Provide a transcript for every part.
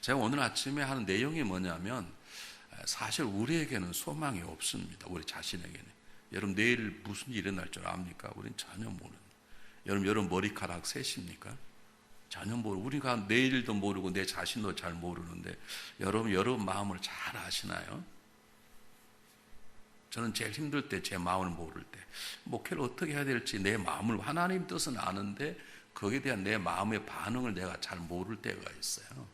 제가 오늘 아침에 하는 내용이 뭐냐면 사실 우리에게는 소망이 없습니다. 우리 자신에게는. 여러분 내일 무슨 일이 날 줄 압니까? 우리는 전혀 모르는. 여러분 머리카락 셋입니까? 전혀 모르고 우리가 내일도 모르고 내 자신도 잘 모르는데 여러분 마음을 잘 아시나요? 저는 제일 힘들 때 제 마음을 모를 때 목회를 어떻게 해야 될지 내 마음을 하나님 뜻은 아는데 거기에 대한 내 마음의 반응을 내가 잘 모를 때가 있어요.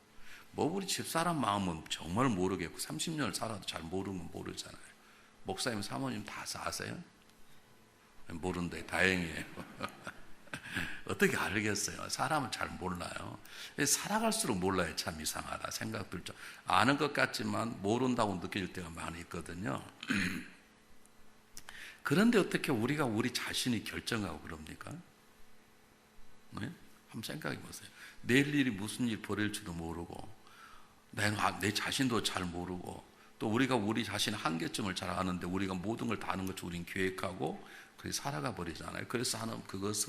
뭐 우리 집사람 마음은 정말 모르겠고 30년을 살아도 잘 모르는 건 모르잖아요. 목사님 사모님 다 아세요? 모른대. 다행이에요. 어떻게 알겠어요? 사람은 잘 몰라요. 살아갈수록 몰라요. 참 이상하다 생각 들죠. 아는 것 같지만 모른다고 느낄 때가 많이 있거든요. 그런데 어떻게 우리가 우리 자신이 결정하고 그럽니까? 네? 한번 생각해 보세요. 내일 일이 무슨 일 벌일지도 모르고 내 자신도 잘 모르고 또 우리가 우리 자신의 한계점을 잘 아는데 우리가 모든 걸 다 아는 것처럼 우리는 계획하고 그렇게 살아가 버리잖아요. 그래서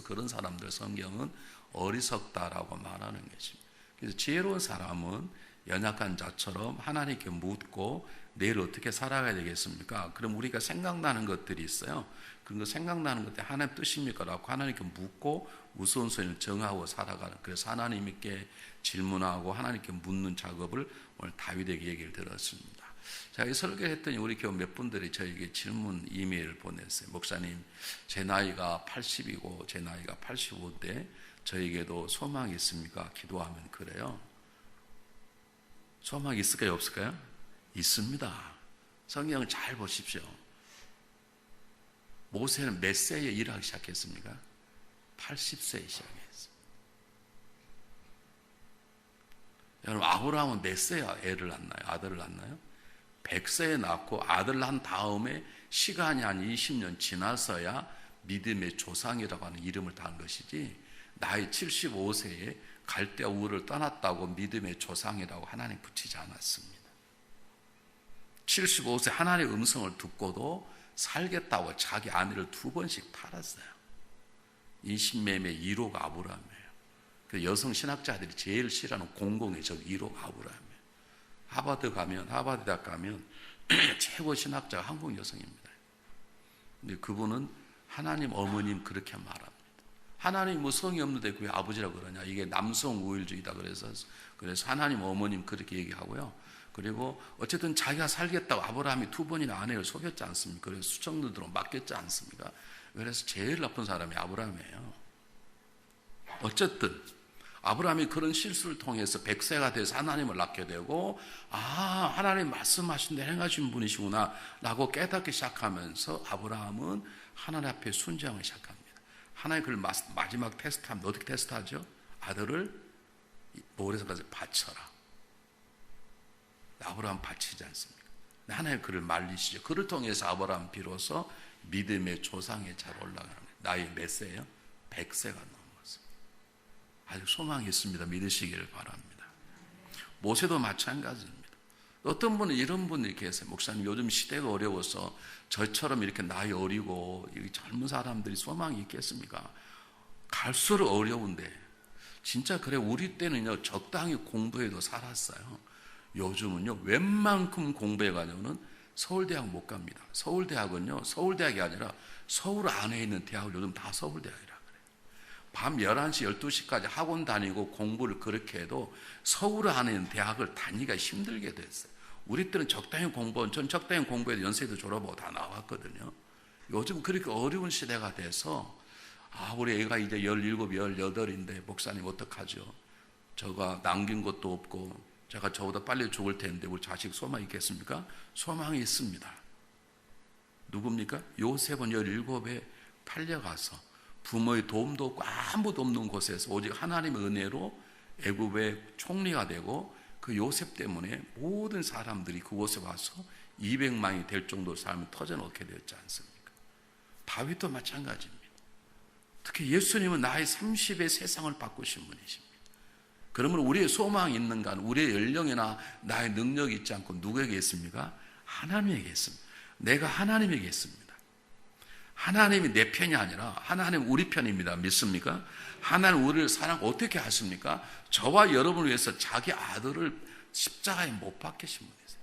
그런 사람들 성경은 어리석다라고 말하는 것입니다. 그래서 지혜로운 사람은 연약한 자처럼 하나님께 묻고 내일 어떻게 살아가야 되겠습니까? 그럼 우리가 생각나는 것들이 있어요. 그런 거 생각나는 것들이 하나님 뜻입니까? 라고 하나님께 묻고 우선순위를 정하고 살아가는, 그래서 하나님께 질문하고 하나님께 묻는 작업을 오늘 다윗에게 얘기를 들었습니다. 제가 이 설교를 했더니 우리 교회 몇 분들이 저에게 질문 이메일을 보냈어요. 목사님, 제 나이가 80이고 제 나이가 85대 저에게도 소망이 있습니까? 기도하면 그래요. 소망이 있을까요? 없을까요? 있습니다. 성경을 잘 보십시오. 모세는 몇 세에 일하기 시작했습니까? 80세에 시작했어요. 여러분 아브라함은 몇 세에 애를 낳나요? 아들을 낳나요? 100세에 낳고 아들 낳은 다음에 시간이 한 20년 지나서야 믿음의 조상이라고 하는 이름을 단 것이지, 나이 75세에 갈대아 우르를 떠났다고 믿음의 조상이라고 하나님 붙이지 않았습니다. 75세 하나님의 음성을 듣고도 살겠다고 자기 아내를 2번씩 팔았어요. 인신매매 1호가 아브라함이에요. 그 여성 신학자들이 제일 싫어하는 공공의 적 1호가 아브라함이에요. 하버드 대학 가면 최고 신학자가 한국 여성입니다. 근데 그분은 하나님 어머님 그렇게 말합니다. 하나님 뭐 성이 없는데 왜 아버지라고 그러냐? 이게 남성 우월주의다. 그래서 하나님 어머님 그렇게 얘기하고요. 그리고 어쨌든 자기가 살겠다고 아브라함이 2번이나 아내를 속였지 않습니까? 그래서 수청들로 맡겼지 않습니까? 그래서 제일 나쁜 사람이 아브라함이에요. 어쨌든 아브라함이 그런 실수를 통해서 100세가 돼서 하나님을 낳게 되고, 하나님 말씀하신 대로 행하신 분이시구나 라고 깨닫기 시작하면서 아브라함은 하나님 앞에 순종하기 시작합니다. 하나님 그를 마지막 테스트하면 어떻게 테스트하죠? 아들을 모래사까지 바쳐라. 아브라함 바치지 않습니까? 하나님 그를 말리시죠. 그를 통해서 아브라함 비로소 믿음의 조상의 자로 올라가는 거예요. 나이 몇 세예요? 100세가 넘었습니다. 아주 소망이 있습니다. 믿으시기를 바랍니다. 모세도 마찬가지입니다. 어떤 분은 이런 분이 계세요. 목사님, 요즘 시대가 어려워서 저처럼 이렇게 나이 어리고 젊은 사람들이 소망이 있겠습니까? 갈수록 어려운데, 진짜 그래. 우리 때는요 적당히 공부해도 살았어요. 요즘은요 웬만큼 공부해가지고는 서울대학 못 갑니다. 서울대학은요 서울대학이 아니라 서울 안에 있는 대학을 요즘 다 서울대학이라 그래요. 밤 11시 12시까지 학원 다니고 공부를 그렇게 해도 서울 안에 있는 대학을 다니기가 힘들게 됐어요. 우리 때는 적당히 전 적당히 공부해도 연세도 졸업하고 다 나왔거든요. 요즘 그렇게 어려운 시대가 돼서 우리 애가 이제 17, 18인데 목사님 어떡하죠? 저가 남긴 것도 없고 제가 저보다 빨리 죽을 텐데 우리 자식 소망이 있겠습니까? 소망이 있습니다. 누굽니까? 요셉은 17에 팔려가서 부모의 도움도 없고 아무도 없는 곳에서 오직 하나님의 은혜로 애굽의 총리가 되고, 그 요셉 때문에 모든 사람들이 그곳에 와서 200만이 될 정도로 삶을 터져놓게 되었지 않습니까? 다윗도 마찬가지입니다. 특히 예수님은 나이 30에 세상을 바꾸신 분이십니다. 그러면 우리의 소망이 있는가? 우리의 연령이나 나의 능력이 있지 않고 누구에게 있습니까? 하나님에게 있습니다. 내가 하나님에게 있습니다. 하나님이 내 편이 아니라 하나님 우리 편입니다. 믿습니까? 하나님 우리를 사랑 어떻게 하십니까? 저와 여러분을 위해서 자기 아들을 십자가에 못 박히신 분이세요.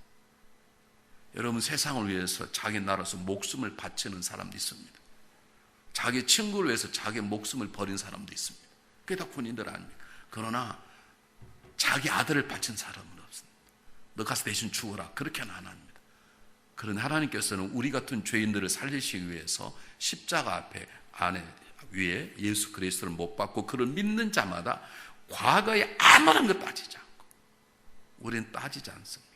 여러분, 세상을 위해서 자기 나라에서 목숨을 바치는 사람도 있습니다. 자기 친구를 위해서 자기 목숨을 버린 사람도 있습니다. 그게 다 군인들 아닙니까? 그러나 자기 아들을 바친 사람은 없습니다. 너 가서 대신 죽어라, 그렇게는 안 합니다. 그런 하나님께서는 우리 같은 죄인들을 살리시기 위해서 십자가 앞에 위에 예수 그리스도를 못 받고 그를 믿는 자마다 과거에 아무런 것 따지지 않고, 우리는 따지지 않습니까?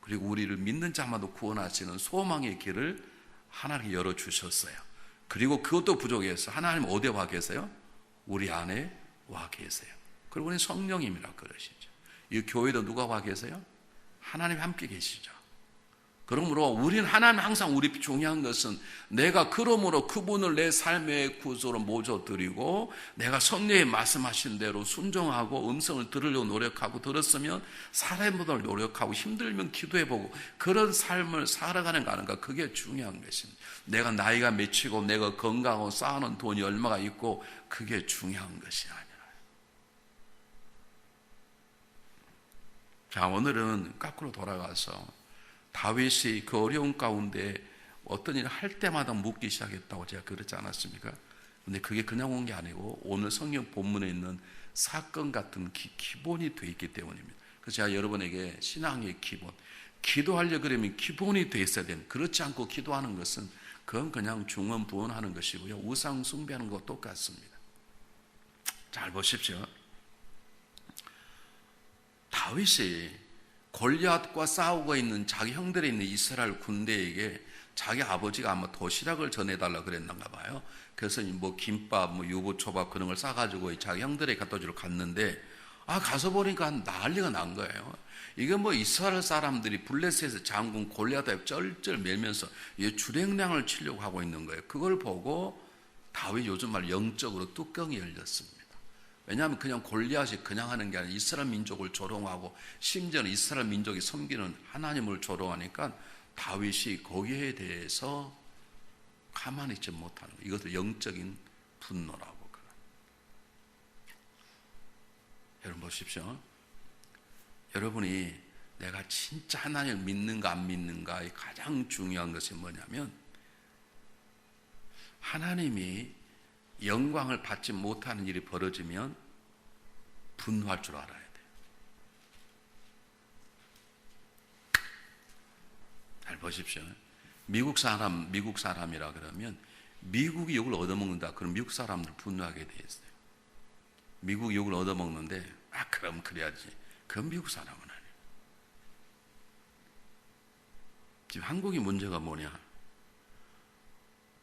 그리고 우리를 믿는 자마다 구원하시는 소망의 길을 하나님께 열어주셨어요. 그리고 그것도 부족해서 하나님 어디에 와 계세요? 우리 안에 와 계세요. 그리고 우리는 성령님이라 그러시죠. 이 교회도 누가 와 계세요? 하나님 함께 계시죠. 그러므로 우리는 하나님 항상 우리 중요한 것은 내가 그러므로 그분을 내 삶의 구조로 모셔드리고 내가 성령의 말씀하신 대로 순종하고 음성을 들으려고 노력하고 들었으면 살아보도록 노력하고 힘들면 기도해보고 그런 삶을 살아가는 거 아닌가. 그게 중요한 것입니다. 내가 나이가 몇이고 내가 건강하고 쌓아놓은 돈이 얼마가 있고 그게 중요한 것이 아니라. 자, 오늘은 거꾸로 돌아가서 다윗이 그 어려운 가운데 어떤 일을 할 때마다 묻기 시작했다고 제가 그러지 않았습니까? 근데 그게 그냥 온 게 아니고 오늘 성경 본문에 있는 사건 같은 기본이 돼 있기 때문입니다. 그래서 제가 여러분에게 신앙의 기본, 기도하려고 그러면 기본이 돼 있어야 되는, 그렇지 않고 기도하는 것은 그건 그냥 중언부언하는 것이고요. 우상 숭배하는 것과 똑같습니다. 잘 보십시오. 다윗이 골리앗과 싸우고 있는 자기 형들이 있는 이스라엘 군대에게 자기 아버지가 아마 도시락을 전해달라 그랬는가 봐요. 그래서 뭐 김밥, 뭐 유부초밥 그런 걸 싸가지고 자기 형들에게 갖다 주러 갔는데, 가서 보니까 난리가 난 거예요. 이게 뭐 이스라엘 사람들이 블레셋에서 장군 골리앗에 쩔쩔 매면서 주랭량을 치려고 하고 있는 거예요. 그걸 보고 다윗 요즘 말 영적으로 뚜껑이 열렸습니다. 왜냐하면 그냥 골리앗이 그냥 하는 게 아니라 이스라엘 민족을 조롱하고 심지어는 이스라엘 민족이 섬기는 하나님을 조롱하니까 다윗이 거기에 대해서 가만히 있지 못하는 거예요. 이것도 영적인 분노라고. 여러분 보십시오. 여러분이 내가 진짜 하나님을 믿는가 안 믿는가의 가장 중요한 것이 뭐냐면 하나님이 영광을 받지 못하는 일이 벌어지면 분노할 줄 알아야 돼요. 잘 보십시오. 미국 사람이라 그러면 미국이 욕을 얻어먹는다. 그럼 미국 사람들 분노하게 돼 있어요. 미국이 욕을 얻어먹는데 그럼 그래야지. 그건 미국 사람은 아니에요. 지금 한국의 문제가 뭐냐?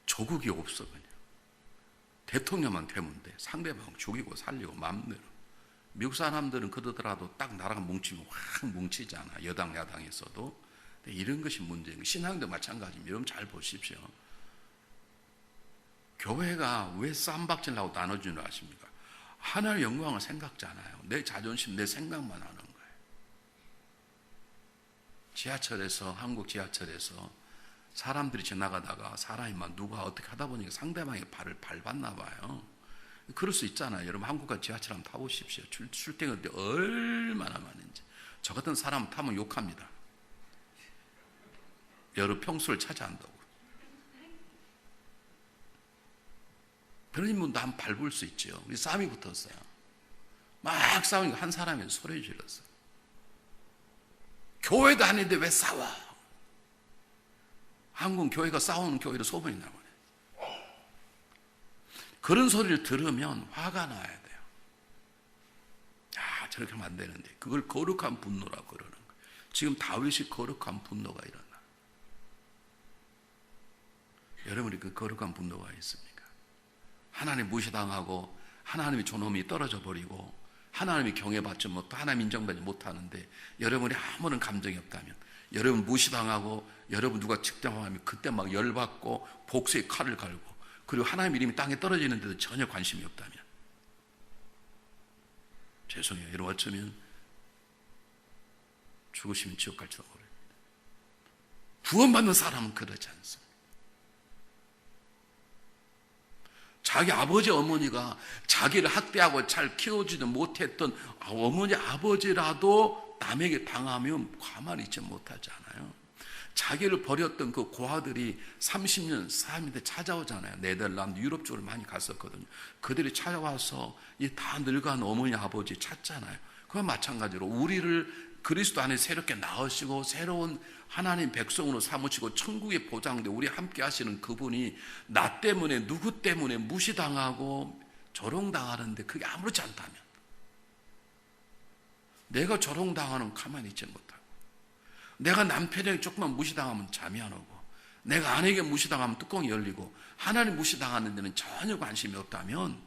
조국이 없어. 그냥 대통령만 되면 돼. 상대방 죽이고 살리고 마음대로. 미국 사람들은 그러더라도 딱 나라가 뭉치면 확 뭉치잖아. 여당 야당에서도. 근데 이런 것이 문제예요. 신앙도 마찬가지입니다. 여러분 잘 보십시오. 교회가 왜 쌈박질하고 나눠주는 줄 아십니까? 하나님의 영광을 생각지 않아요. 내 자존심, 내 생각만 하는 거예요. 지하철에서, 한국 지하철에서 사람들이 지나가다가 사람이 막 누가 어떻게 하다 보니까 상대방의 발을 밟았나 봐요. 그럴 수 있잖아요. 여러분 한국과 지하철 한번 타보십시오. 출퇴근 때 얼마나 많은지. 저 같은 사람 타면 욕합니다. 여러 평수를 차지한다고. 그런 분도 한 밟을 수 있죠. 우리 싸움이 붙었어요. 막 싸우니까 한 사람이 소리 질렀어요. 교회도 아닌데 왜 싸워? 한국 교회가 싸우는 교회로 소문이 나버려요. 그런 소리를 들으면 화가 나야 돼요. 저렇게 하면 안 되는데. 그걸 거룩한 분노라고 그러는 거예요. 지금 다윗이 거룩한 분노가 일어나. 여러분이 그 거룩한 분노가 있습니까? 하나님 무시당하고 하나님의 존엄이 떨어져 버리고 하나님이 경외받지 못하고 하나님 인정받지 못하는데 여러분이 아무런 감정이 없다면, 여러분 무시당하고 여러분 누가 측정하면 그때 막 열받고 복수의 칼을 갈고, 그리고 하나님 이름이 땅에 떨어지는데도 전혀 관심이 없다면, 죄송해요. 여러분 어쩌면 죽으시면 지옥 갈지도 모릅니다. 구원받는 사람은 그러지 않습니다. 자기 아버지 어머니가 자기를 학대하고 잘 키워주지 못했던 어머니 아버지라도 남에게 당하면 가만히 있지 못하잖아요. 자기를 버렸던 그 고아들이 30년, 40년대 찾아오잖아요. 네덜란드, 유럽 쪽으로 많이 갔었거든요. 그들이 찾아와서 이 다 늙어간 어머니 아버지 찾잖아요. 그와 마찬가지로 우리를 그리스도 안에 새롭게 낳으시고 새로운 하나님 백성으로 삼으시고 천국의 보장돼 우리 함께 하시는 그분이 나 때문에 누구 때문에 무시당하고 조롱당하는데 그게 아무렇지 않다면, 내가 조롱당하는 가만히 있지 못하고, 내가 남편에게 조금만 무시당하면 잠이 안 오고, 내가 아내에게 무시당하면 뚜껑이 열리고, 하나님 무시당하는 데는 전혀 관심이 없다면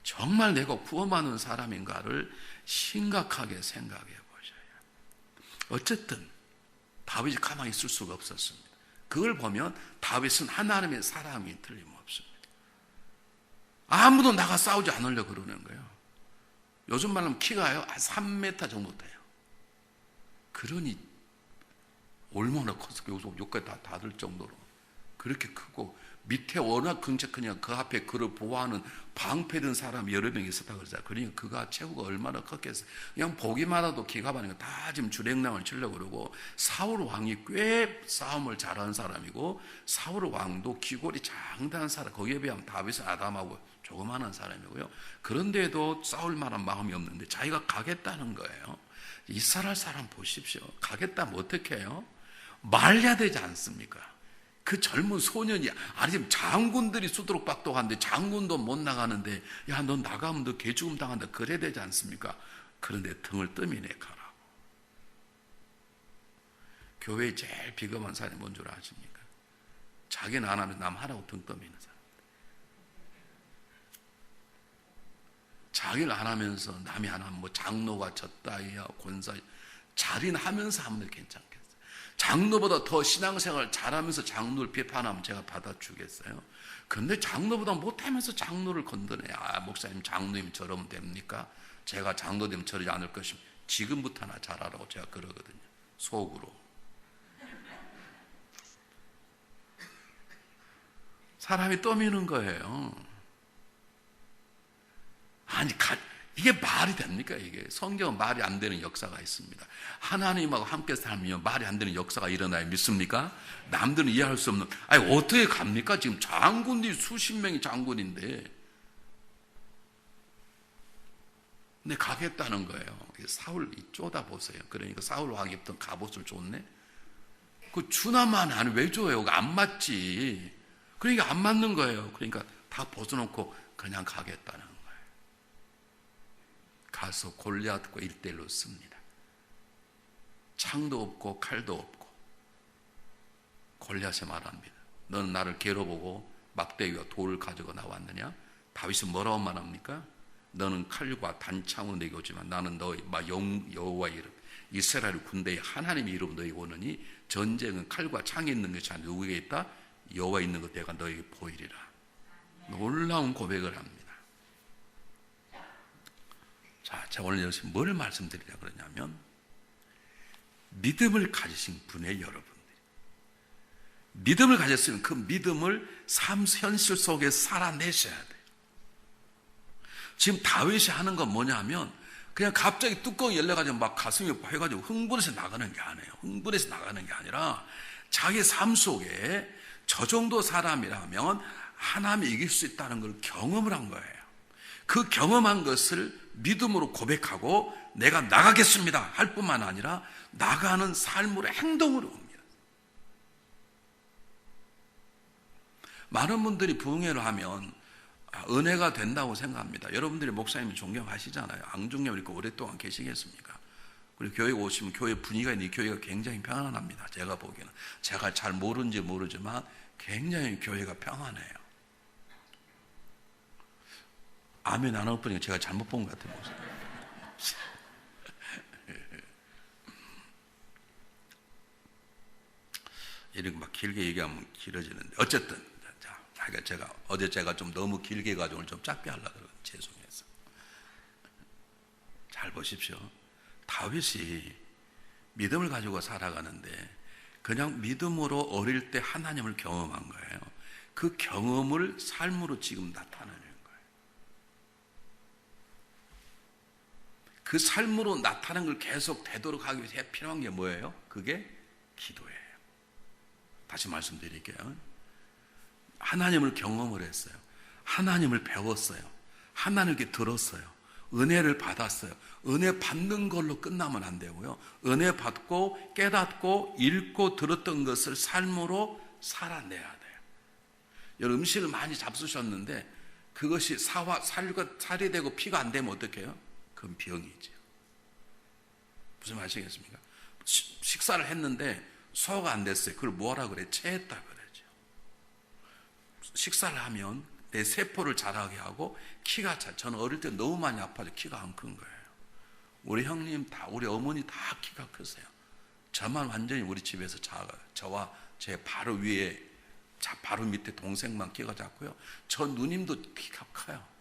정말 내가 구원받는 사람인가를 심각하게 생각해 보셔야. 어쨌든 다윗이 가만히 있을 수가 없었습니다. 그걸 보면 다윗은 하나님의 사람이 틀림없습니다. 아무도 나가 싸우지 않으려고 그러는 거예요. 요즘 말하면 키가요 3m 정도 돼요. 그러니 얼마나 커서 여기까지 다 닿을 정도로 그렇게 크고, 밑에 워낙 근처 그냥 그 앞에 그를 보호하는 방패든 사람이 여러 명 있었다고 그러잖아요. 그러니까 그가 체구가 얼마나 컸겠어요. 그냥 보기만 해도 기가 막히니까 다 지금 주랭랑을 치려고 그러고, 사울 왕이 꽤 싸움을 잘하는 사람이고, 사울 왕도 기골이 장대한 사람, 거기에 비하면 다윗은 아담하고 조그마한 사람이고요. 그런데도 싸울 만한 마음이 없는데 자기가 가겠다는 거예요. 이스라엘 사람 보십시오. 가겠다면 어떻게 해요? 말려야 되지 않습니까? 그 젊은 소년이, 아니 지금 장군들이 수두룩박독한데 장군도 못 나가는데, 야 너 나가면 너 개죽음 당한다, 그래야 되지 않습니까? 그런데 등을 떠미네 가라고. 교회에 제일 비겁한 사람이 뭔 줄 아십니까? 자기는 안 하면 남 하라고 등 떠미는 사람. 자기를 안 하면서 남이 안 하면 뭐 장로가 졌다이야 권사, 자리는 하면서 하면 괜찮겠어요. 장로보다 더 신앙생활 잘하면서 장로를 비판하면 제가 받아주겠어요? 그런데 장로보다 못하면서 장로를 건드네. 아 목사님 장로님 저러면 됩니까? 제가 장로 되면 저러지 않을 것이면 지금부터나 잘하라고 제가 그러거든요. 속으로. 사람이 떠미는 거예요. 아니 이게 말이 됩니까? 이게 성경은 말이 안 되는 역사가 있습니다. 하나님하고 함께 살면 말이 안 되는 역사가 일어나야 믿습니까? 남들은 이해할 수 없는. 아니 어떻게 갑니까? 지금 장군들이 수십 명이 장군인데, 근데 가겠다는 거예요. 사울 쪼다 보세요. 그러니까 사울 왕이 입던 갑옷을 줬네. 그 주나만 안 왜 줘요? 안 맞지. 그러니까 안 맞는 거예요. 그러니까 다 벗어놓고 그냥 가겠다는 거예요. 가서 골리앗과 1대1로 씁니다. 창도 없고 칼도 없고. 골리앗이 말합니다. 너는 나를 괴로보고 막대기와 돌을 가지고 나왔느냐? 다윗은 뭐라고 말합니까? 너는 칼과 단창으로 내게 오지만 나는 너의 여호와의 이름, 이스라엘 군대의 하나님의 이름 너에게 오느니, 전쟁은 칼과 창이 있는 것이 아니라 누구에게 있다? 여호와 있는 것 내가 너에게 보이리라. 놀라운 고백을 합니다. 자, 제가 오늘 여기서 뭘 말씀드리려고 그러냐면, 믿음을 가지신 분의 여러분들, 믿음을 가졌으면 그 믿음을 삶 현실 속에 살아내셔야 돼요. 지금 다윗이 하는 건 뭐냐면, 그냥 갑자기 뚜껑이 열려가지고 막 가슴이 해가지고 흥분해서 나가는 게 아니에요. 흥분해서 나가는 게 아니라 자기 삶 속에 저 정도 사람이라면 하나님이 이길 수 있다는 걸 경험을 한 거예요. 그 경험한 것을 믿음으로 고백하고 내가 나가겠습니다 할 뿐만 아니라 나가는 삶으로 행동으로 옵니다. 많은 분들이 부흥회를 하면 은혜가 된다고 생각합니다. 여러분들이 목사님을 존경하시잖아요. 안 존경을 이렇게 오랫동안 계시겠습니까? 그리고 교회에 오시면 교회 분위기가 있는 교회가 굉장히 평안합니다. 제가 보기에는. 제가 잘 모르는지 모르지만 굉장히 교회가 평안해요. 아멘 안 하고 보니까 제가 잘못 본 것 같아요. 이렇게 막 길게 얘기하면 길어지는데, 어쨌든 어제 제가 좀 너무 길게 해가지고 오늘 좀 짧게 하려고 그러고 죄송해서. 잘 보십시오. 다윗이 믿음을 가지고 살아가는데 그냥 믿음으로 어릴 때 하나님을 경험한 거예요. 그 경험을 삶으로 지금 나타내는 거예요. 그 삶으로 나타나는 걸 계속 되도록 하기 위해 필요한 게 뭐예요? 그게 기도예요. 다시 말씀드릴게요. 하나님을 경험을 했어요. 하나님을 배웠어요. 하나님께 들었어요. 은혜를 받았어요. 은혜 받는 걸로 끝나면 안 되고요. 은혜 받고 깨닫고 읽고 들었던 것을 삶으로 살아내야 돼요. 여러분 음식을 많이 잡수셨는데 그것이 살이 되고 피가 안 되면 어떡해요? 그건 병이죠. 무슨 말이겠습니까? 식사를 했는데 소화가 안 됐어요. 그걸 뭐라 그래? 체했다 그러죠. 식사를 하면 내 세포를 자라게 하고 키가 저는 어릴 때 너무 많이 아파서 키가 안 큰 거예요. 우리 형님 다, 우리 어머니 다 키가 크세요. 저만 완전히 우리 집에서 작아요. 저와 제 바로 위에, 바로 밑에 동생만 키가 작고요. 저 누님도 키가 커요.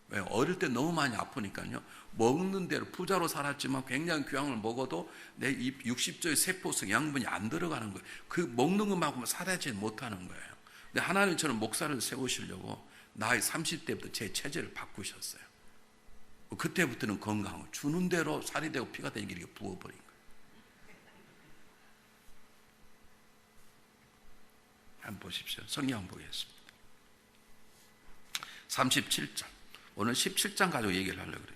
왜? 어릴 때 너무 많이 아프니까요. 먹는 대로 부자로 살았지만 굉장히 귀한 먹어도 내 60조의 세포성 양분이 안 들어가는 거예요. 그 먹는 것만큼 살아지 못하는 거예요. 근데 하나님처럼 목사를 세우시려고 나이 30대부터 제 체질을 바꾸셨어요. 그때부터는 건강을 주는 대로 살이 되고 피가 되는 게 부어버린 거예요. 한번 보십시오. 성경 한번 보겠습니다. 37장. 오늘 17장 가지고 얘기를 하려고 합니다.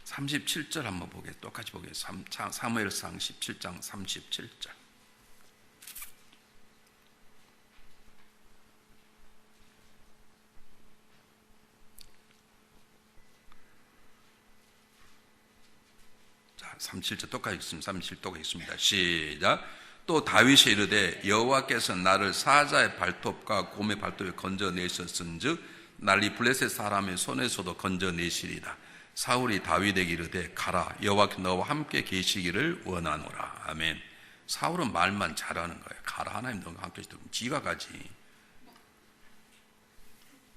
37절 한번 똑같이 보겠습니다. 사무엘상 17장 37절. 자, 37절 똑같이 읽습니다. 37 똑같이 읽습니다. 시작. 또 다윗이 이르되 여호와께서 나를 사자의 발톱과 곰의 발톱에 건져내셨은즉 날 이 블레셋 사람의 손에서도 건져내시리다. 사울이 다윗에게 이르되 가라, 여호와께서 너와 함께 계시기를 원하노라. 아멘. 사울은 말만 잘하는 거예요. 가라, 하나님 너와 함께 계시다. 지가 가지.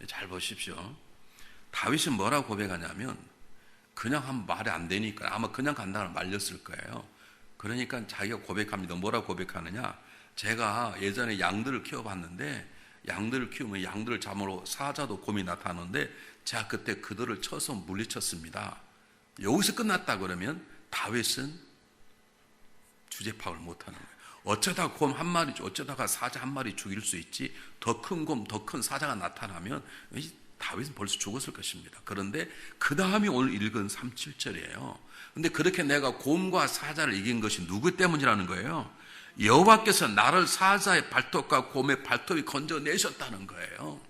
잘 보십시오. 다윗은 뭐라고 고백하냐면 그냥 하면 말이 안 되니까 아마 그냥 간다고 말렸을 거예요. 그러니까 자기가 고백합니다. 뭐라고 고백하느냐? 제가 예전에 양들을 키워봤는데 양들을 키우면 양들을 잡으러 사자도 곰이 나타나는데 제가 그때 그들을 쳐서 물리쳤습니다. 여기서 끝났다 그러면 다윗은 주제 파악을 못하는 거예요. 어쩌다 곰 한 마리, 어쩌다가 사자 한 마리 죽일 수 있지, 더 큰 곰, 더 큰 사자가 나타나면 다윗은 벌써 죽었을 것입니다. 그런데 그 다음이 오늘 읽은 37절이에요. 근데 그렇게 내가 곰과 사자를 이긴 것이 누구 때문이라는 거예요? 여호와께서 나를 사자의 발톱과 곰의 발톱이 건져내셨다는 거예요.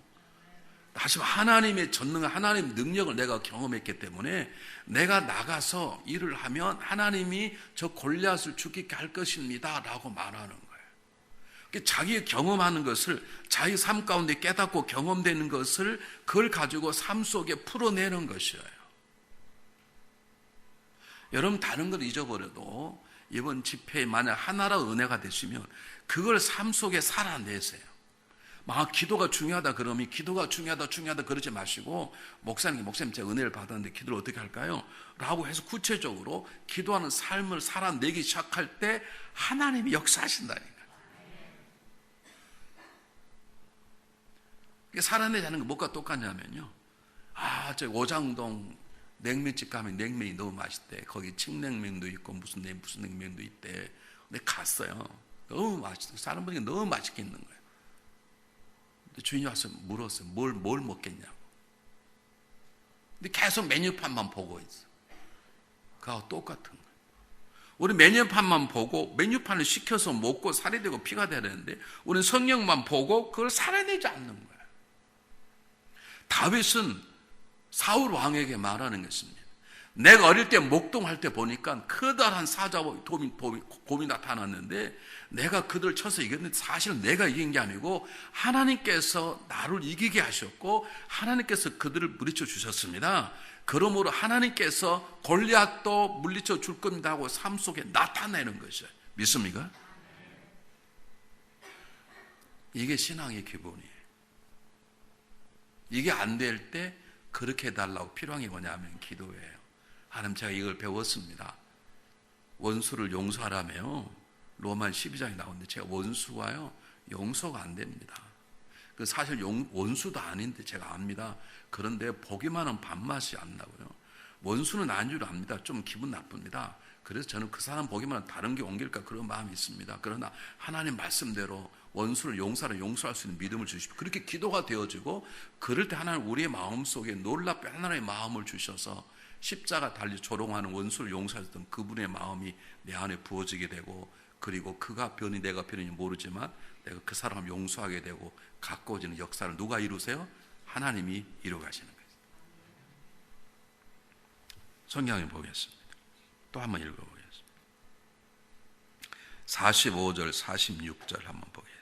다시 하나님의 전능한 하나님의 능력을 내가 경험했기 때문에 내가 나가서 일을 하면 하나님이 저 골리앗을 죽이게 할 것입니다 라고 말하는 거예요. 자기 경험하는 것을 자기 삶 가운데 깨닫고 경험되는 것을 그걸 가지고 삶 속에 풀어내는 것이에요. 여러분 다른 걸 잊어버려도 이번 집회에 만약 하나라 은혜가 되시면 그걸 삶 속에 살아내세요. 막 기도가 중요하다 그러면 기도가 중요하다 그러지 마시고 목사님 제가 은혜를 받았는데 기도를 어떻게 할까요? 라고 해서 구체적으로 기도하는 삶을 살아내기 시작할 때 하나님이 역사하신다니까. 살아내자는 게 뭐가 똑같냐면요. 저 오장동 냉면집 가면 냉면이 너무 맛있대. 거기 칡냉면도 있고 무슨 냉면도 있대. 근데 갔어요. 너무 맛있어. 사람들이 너무 맛있게 있는 거예요. 근데 주인이 와서 물었어요. 뭘 먹겠냐고. 근데 계속 메뉴판만 보고 있어. 그거하고 똑같은 거예요. 우리 메뉴판만 보고 메뉴판을 시켜서 먹고 살이 되고 피가 되는데 우리는 성경만 보고 그걸 살아내지 않는 거예요. 다윗은 사울 왕에게 말하는 것입니다. 내가 어릴 때 목동할 때 보니까 커다란 사자와 곰이 나타났는데 내가 그들을 쳐서 이겼는데 사실은 내가 이긴 게 아니고 하나님께서 나를 이기게 하셨고 하나님께서 그들을 물리쳐 주셨습니다. 그러므로 하나님께서 골리앗도 물리쳐 줄 겁니다 하고 삶 속에 나타내는 것이에요. 믿습니까? 이게 신앙의 기본이에요. 이게 안 될 때 그렇게 해달라고 필요한 게 뭐냐면 기도예요. 하나님 제가 이걸 배웠습니다. 원수를 용서하라며요. 로마 12장에 나오는데 제가 원수와요 용서가 안 됩니다. 그 사실 원수도 아닌데 제가 압니다. 그런데 보기만 하면 밥맛이 안 나고요. 원수는 아닌 줄 압니다. 좀 기분 나쁩니다. 그래서 저는 그 사람 보기만 하면 다른 게 옮길까 그런 마음이 있습니다. 그러나 하나님 말씀대로 원수를 용서할 수 있는 믿음을 주시고 그렇게 기도가 되어지고 그럴 때 하나님 우리의 마음속에 놀랍게 하나님의 마음을 주셔서 십자가 달리 조롱하는 원수를 용서하셨던 그분의 마음이 내 안에 부어지게 되고 그리고 그가 변이 내가 변인지 모르지만 내가 그 사람을 용서하게 되고 가까워지는 역사를 누가 이루세요? 하나님이 이루어가시는 거예요. 성경을 보겠습니다. 또 한번 읽어보겠습니다. 45절 46절 한번 보겠습니다.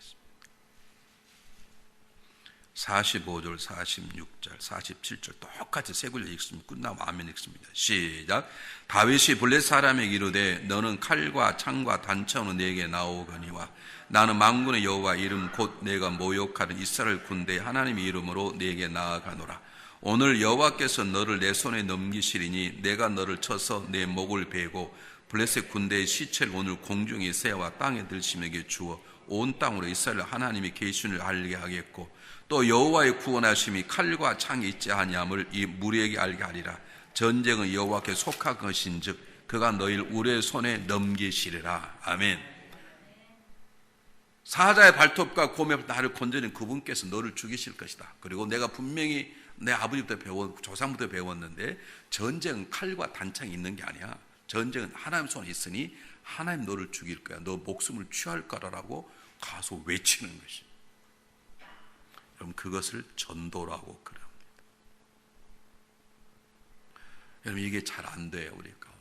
45절 46절 47절 똑같이 세 굴려 읽습니다. 끝나면 아멘 읽습니다. 시작. 다윗이 블레 사람에게 이르되 너는 칼과 창과 단창으로 내게 나오거니와 나는 만군의 여호와 이름 곧 내가 모욕하는 이스라엘 군대의 하나님의 이름으로 내게 나아가노라. 오늘 여호와께서 너를 내 손에 넘기시리니 내가 너를 쳐서 내 목을 베고 블레셋 군대의 시체를 오늘 공중의 새와 땅의 들짐에게 주어 온 땅으로 이스라엘 하나님이 계시를 알게 하겠고 또 여호와의 구원하심이 칼과 창이 있지 아니함을 이 무리에게 알게 하리라. 전쟁은 여호와께 속한 것인즉 그가 너희를 우리의 손에 넘기시리라. 아멘. 사자의 발톱과 곰의 나를 건져낸 그분께서 너를 죽이실 것이다. 그리고 내가 분명히 내 아버지부터 조상부터 배웠는데 전쟁은 칼과 단창이 있는 게 아니야. 전쟁은 하나님 손에 있으니 하나님 너를 죽일 거야. 너 목숨을 취할 거라고 가서 외치는 것이. 여러분 그것을 전도라고 그럽니다. 여러분 이게 잘 안 돼요. 우리 가운데.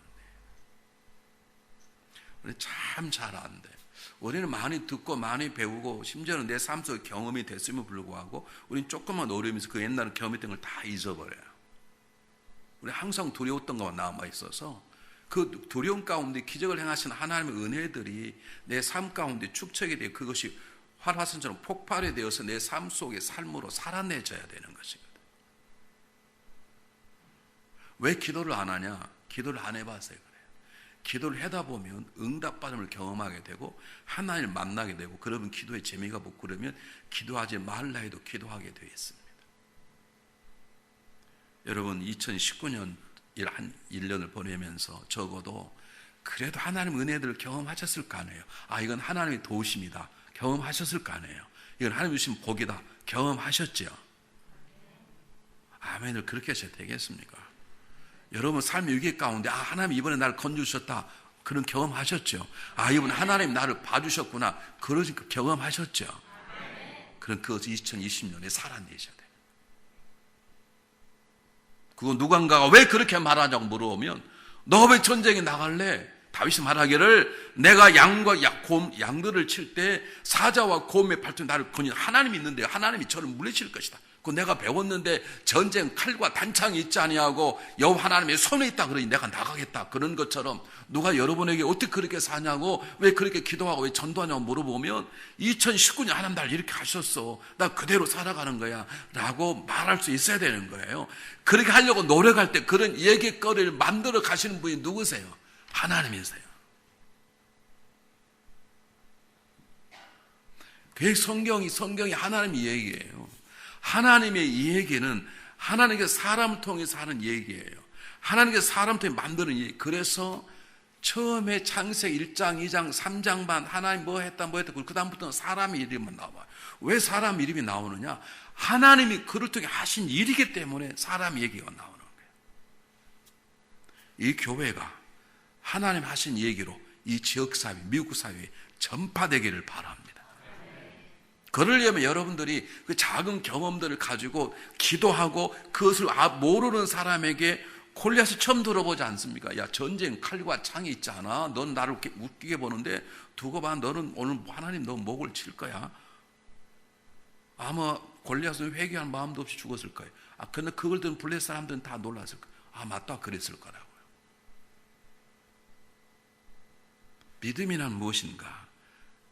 우리 참 잘 안 돼. 우리는 많이 듣고 많이 배우고 심지어는 내 삶 속에 경험이 됐음에 불구하고 우리는 조금만 어려우면서 그 옛날에 경험했던 걸 다 잊어버려요. 우리 항상 두려웠던 것만 남아있어서 그 두려움 가운데 기적을 행하신 하나님의 은혜들이 내 삶 가운데 축적이 되어 그것이 활화산처럼 폭발이 되어서 내 삶 속의 삶으로 살아내져야 되는 것이거든. 왜 기도를 안 하냐? 기도를 안 해봐서 그래요. 기도를 하다 보면 응답받음을 경험하게 되고 하나님을 만나게 되고 그러면 기도의 재미가 붙고 그러면 기도하지 말라 해도 기도하게 되어 있습니다. 여러분 2019년 한 1년을 보내면서 적어도 그래도 하나님 은혜들을 경험하셨을 거 아니에요. 아 이건 하나님의 도우심이다. 경험하셨을 거 아니에요. 이건 하나님 주신 복이다. 경험하셨죠? 아멘을 그렇게 하셔야 되겠습니까? 여러분 삶의 위기 가운데 아 하나님 이번에 나를 건져주셨다. 그런 경험하셨죠? 아 이번에 하나님 나를 봐주셨구나. 그런 경험하셨죠? 그럼 그것을 2020년에 살아내셔야 돼요. 그거 누군가가 왜 그렇게 말하냐고 물어보면 너 왜 전쟁에 나갈래? 다윗이 말하기를 내가 양들을 칠 때 사자와 곰의 발톱이 나를 거니 하나님이 있는데 하나님이 저를 물리칠 것이다. 그 내가 배웠는데 전쟁 칼과 단창이 있지 아니하고 여호와 하나님의 손에 있다 그러니 내가 나가겠다. 그런 것처럼 누가 여러분에게 어떻게 그렇게 사냐고 왜 그렇게 기도하고 왜 전도하냐고 물어보면 2019년 하나님 날 이렇게 하셨어. 나 그대로 살아가는 거야 라고 말할 수 있어야 되는 거예요. 그렇게 하려고 노력할 때 그런 얘기거리를 만들어 가시는 분이 누구세요? 하나님이세요. 그 성경이 하나님의 얘기예요. 하나님의 이 얘기는 하나님께서 사람을 통해서 하는 얘기예요. 하나님께서 사람을 통해 만드는 얘기. 그래서 처음에 창세기 1장, 2장, 3장만 하나님 뭐 했다 그 다음부터는 사람의 이름만 나와요. 왜 사람 이름이 나오느냐? 하나님이 그를 통해 하신 일이기 때문에 사람 얘기가 나오는 거예요. 이 교회가 하나님 하신 얘기로 이 지역사회, 미국 사회에 전파되기를 바랍니다. 그러려면 여러분들이 그 작은 경험들을 가지고 기도하고 그것을 모르는 사람에게 골리앗을 처음 들어보지 않습니까? 야 전쟁 칼과 창이 있지 않아? 넌 나를 웃기게 보는데 두고 봐. 너는 오늘 하나님 너 목을 칠 거야. 아마 골리앗은 회개할 마음도 없이 죽었을 거예요. 근데 그걸 듣는 블레셋 사람들은 다 놀랐을 거예요. 맞다 그랬을 거라고요. 믿음이란 무엇인가?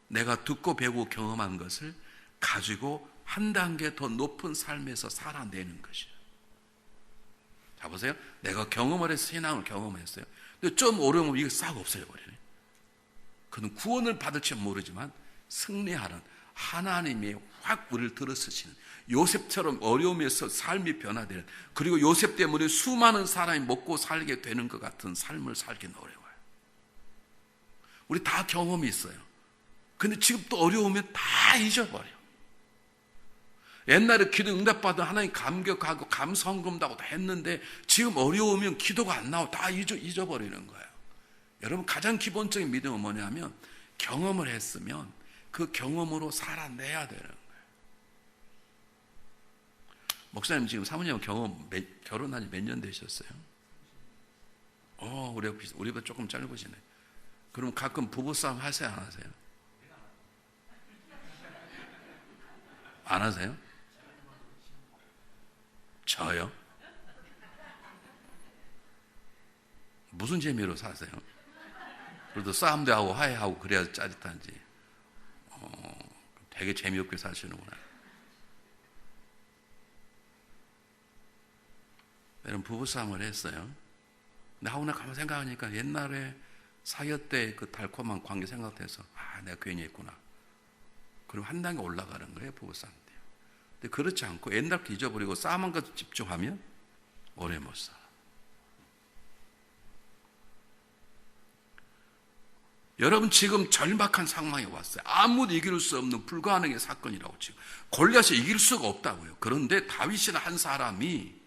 내가 듣고 배우고 경험한 것을 가지고 한 단계 더 높은 삶에서 살아내는 것이에요. 자 보세요. 내가 경험을 해서 신앙을 경험했어요. 근데 좀 어려우면 이게 싹 없어져 버리네. 그는 구원을 받을지 모르지만 승리하는 하나님이 확 우리를 들어서시는, 요셉처럼 어려움에서 삶이 변화되는, 그리고 요셉 때문에 수많은 사람이 먹고 살게 되는 것 같은 삶을 살기는 어려워요. 우리 다 경험이 있어요. 근데 지금 또 어려우면 다 잊어버려. 옛날에 기도 응답받은 하나님 감격하고 감사헌금다고 다 했는데 지금 어려우면 기도가 안 나오고 다 잊어버리는 거예요. 여러분, 가장 기본적인 믿음은 뭐냐면 경험을 했으면 그 경험으로 살아내야 되는 거예요. 목사님 지금 사모님 결혼한 지 몇 년 되셨어요? 우리보다 조금 짧으시네. 그럼 가끔 부부싸움 하세요, 안 하세요? 안 하세요? 저요? 무슨 재미로 사세요? 그래도 싸움도 하고 화해하고 그래야 짜릿한지. 되게 재미없게 사시는구나. 여러분, 부부싸움을 했어요. 근데 하고 나 가만 생각하니까 옛날에 사귀어 때 그 달콤한 관계 생각해서 내가 괜히 했구나. 그리고 한 단계 올라가는 거예요, 부부싸움 때. 근데 그렇지 않고 옛날 거 잊어버리고 싸움한 것 집중하면 오래 못 살아. 여러분, 지금 절박한 상황에 왔어요. 아무도 이길 수 없는 불가능의 사건이라고. 지금 골리앗이 이길 수가 없다고요. 그런데 다윗이나 한 사람이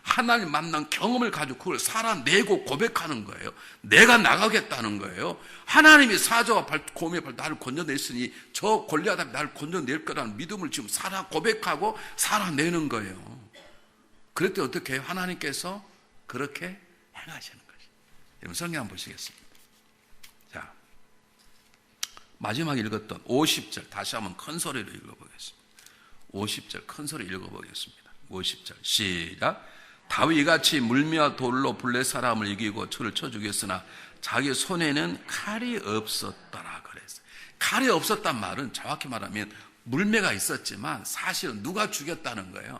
하나님 만난 경험을 가지고 그걸 살아내고 고백하는 거예요. 내가 나가겠다는 거예요. 하나님이 사자와 곰의 발 나를 건져냈으니 저 골리앗이 나를 건져낼 거라는 믿음을 지금 고백하고 살아내는 거예요. 그럴 때 어떻게 해요? 하나님께서 그렇게 행하시는 거죠. 여러분, 성경 한번 보시겠습니다. 자, 마지막에 읽었던 50절 다시 한번 큰 소리로 읽어보겠습니다. 50절 큰 소리 읽어보겠습니다. 50절 시작. 다윗이 같이 물미와 돌로 블레 사람을 이기고 저를 쳐 죽였으나 자기 손에는 칼이 없었더라 그랬어요. 칼이 없었단 말은 정확히 말하면 물매가 있었지만 사실은 누가 죽였다는 거예요?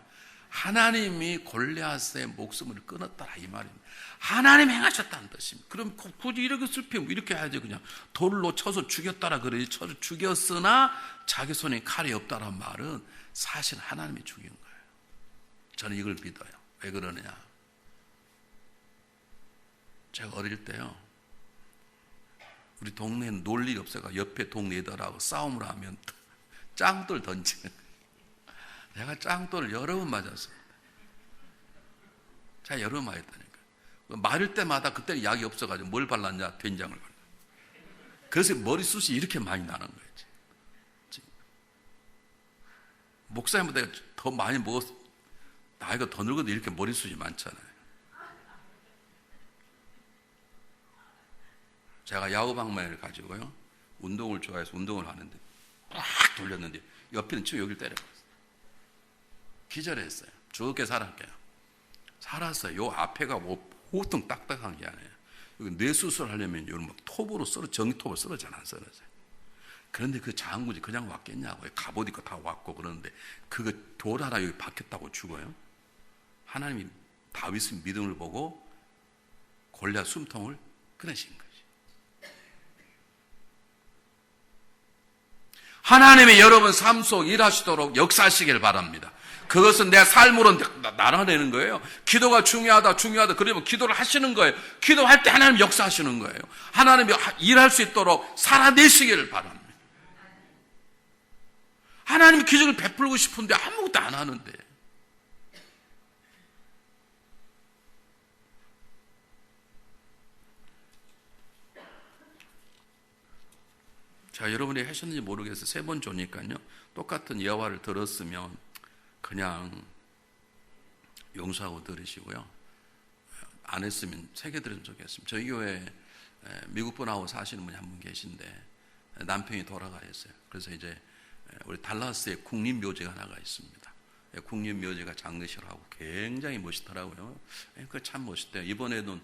하나님이 골리앗의 목숨을 끊었더라 이 말입니다. 하나님 행하셨다는 뜻입니다. 그럼 굳이 이렇게 슬피면 이렇게 해야지. 그냥 돌로 쳐서 죽였다라 그러지. 쳐서 죽였으나 자기 손에 칼이 없다란 말은 사실 하나님이 죽인 거예요. 저는 이걸 믿어요. 왜 그러느냐? 제가 어릴 때요, 우리 동네에는 놀 일이 없어가 옆에 동네 애들하고 싸움을 하면 짱돌 던지는 거예요. 내가 짱돌을 여러 번 맞았습니다. 제가 여러 번 맞았다니까. 맞을 때마다 그때는 약이 없어가지고 뭘 발랐냐? 된장을 발랐어요. 그래서 머리숱이 이렇게 많이 나는 거예요. 목사님보다 더 많이 먹었어. 나이가 더 늙어도 이렇게 머리숱이 많잖아요. 제가 야구방망이를 가지고요, 운동을 좋아해서 운동을 하는데 팍 돌렸는데 옆에는 지금 여기를 때려봤어요. 기절했어요. 죽게 살았게요. 살았어요. 요 앞에가 뭐 보통 딱딱한 게 아니에요. 여기 뇌 수술하려면 이런 막 톱으로 전기톱으로 썰어잖아, 안 썰어져요. 그런데 그 장군이 그냥 왔겠냐고요. 갑옷 입고 다 왔고 그러는데 그거 돌 하나 여기 박혔다고 죽어요? 하나님이 다윗의 믿음을 보고 골리앗 숨통을 끊으신 거지. 하나님이 여러분 삶 속 일하시도록 역사하시길 바랍니다. 그것은 내 삶으로 나눠내는 거예요. 기도가 중요하다. 그러면 기도를 하시는 거예요. 기도할 때 하나님 역사하시는 거예요. 하나님이 일할 수 있도록 살아내시기를 바랍니다. 하나님이 기적을 베풀고 싶은데 아무것도 안 하는데. 자, 여러분이 하셨는지 모르겠어요. 3번 조니까요. 똑같은 예화를 들었으면 그냥 용서하고 들으시고요. 안 했으면 새겨드렸으면 좋겠습니다. 저희 교회에 미국 분하고 사시는 분이 한 분 계신데 남편이 돌아가셨어요. 그래서 이제 우리 달라스에 국립묘지가 하나가 있습니다. 국립묘지가 장례식하고 굉장히 멋있더라고요. 그 참 멋있대요. 이번에는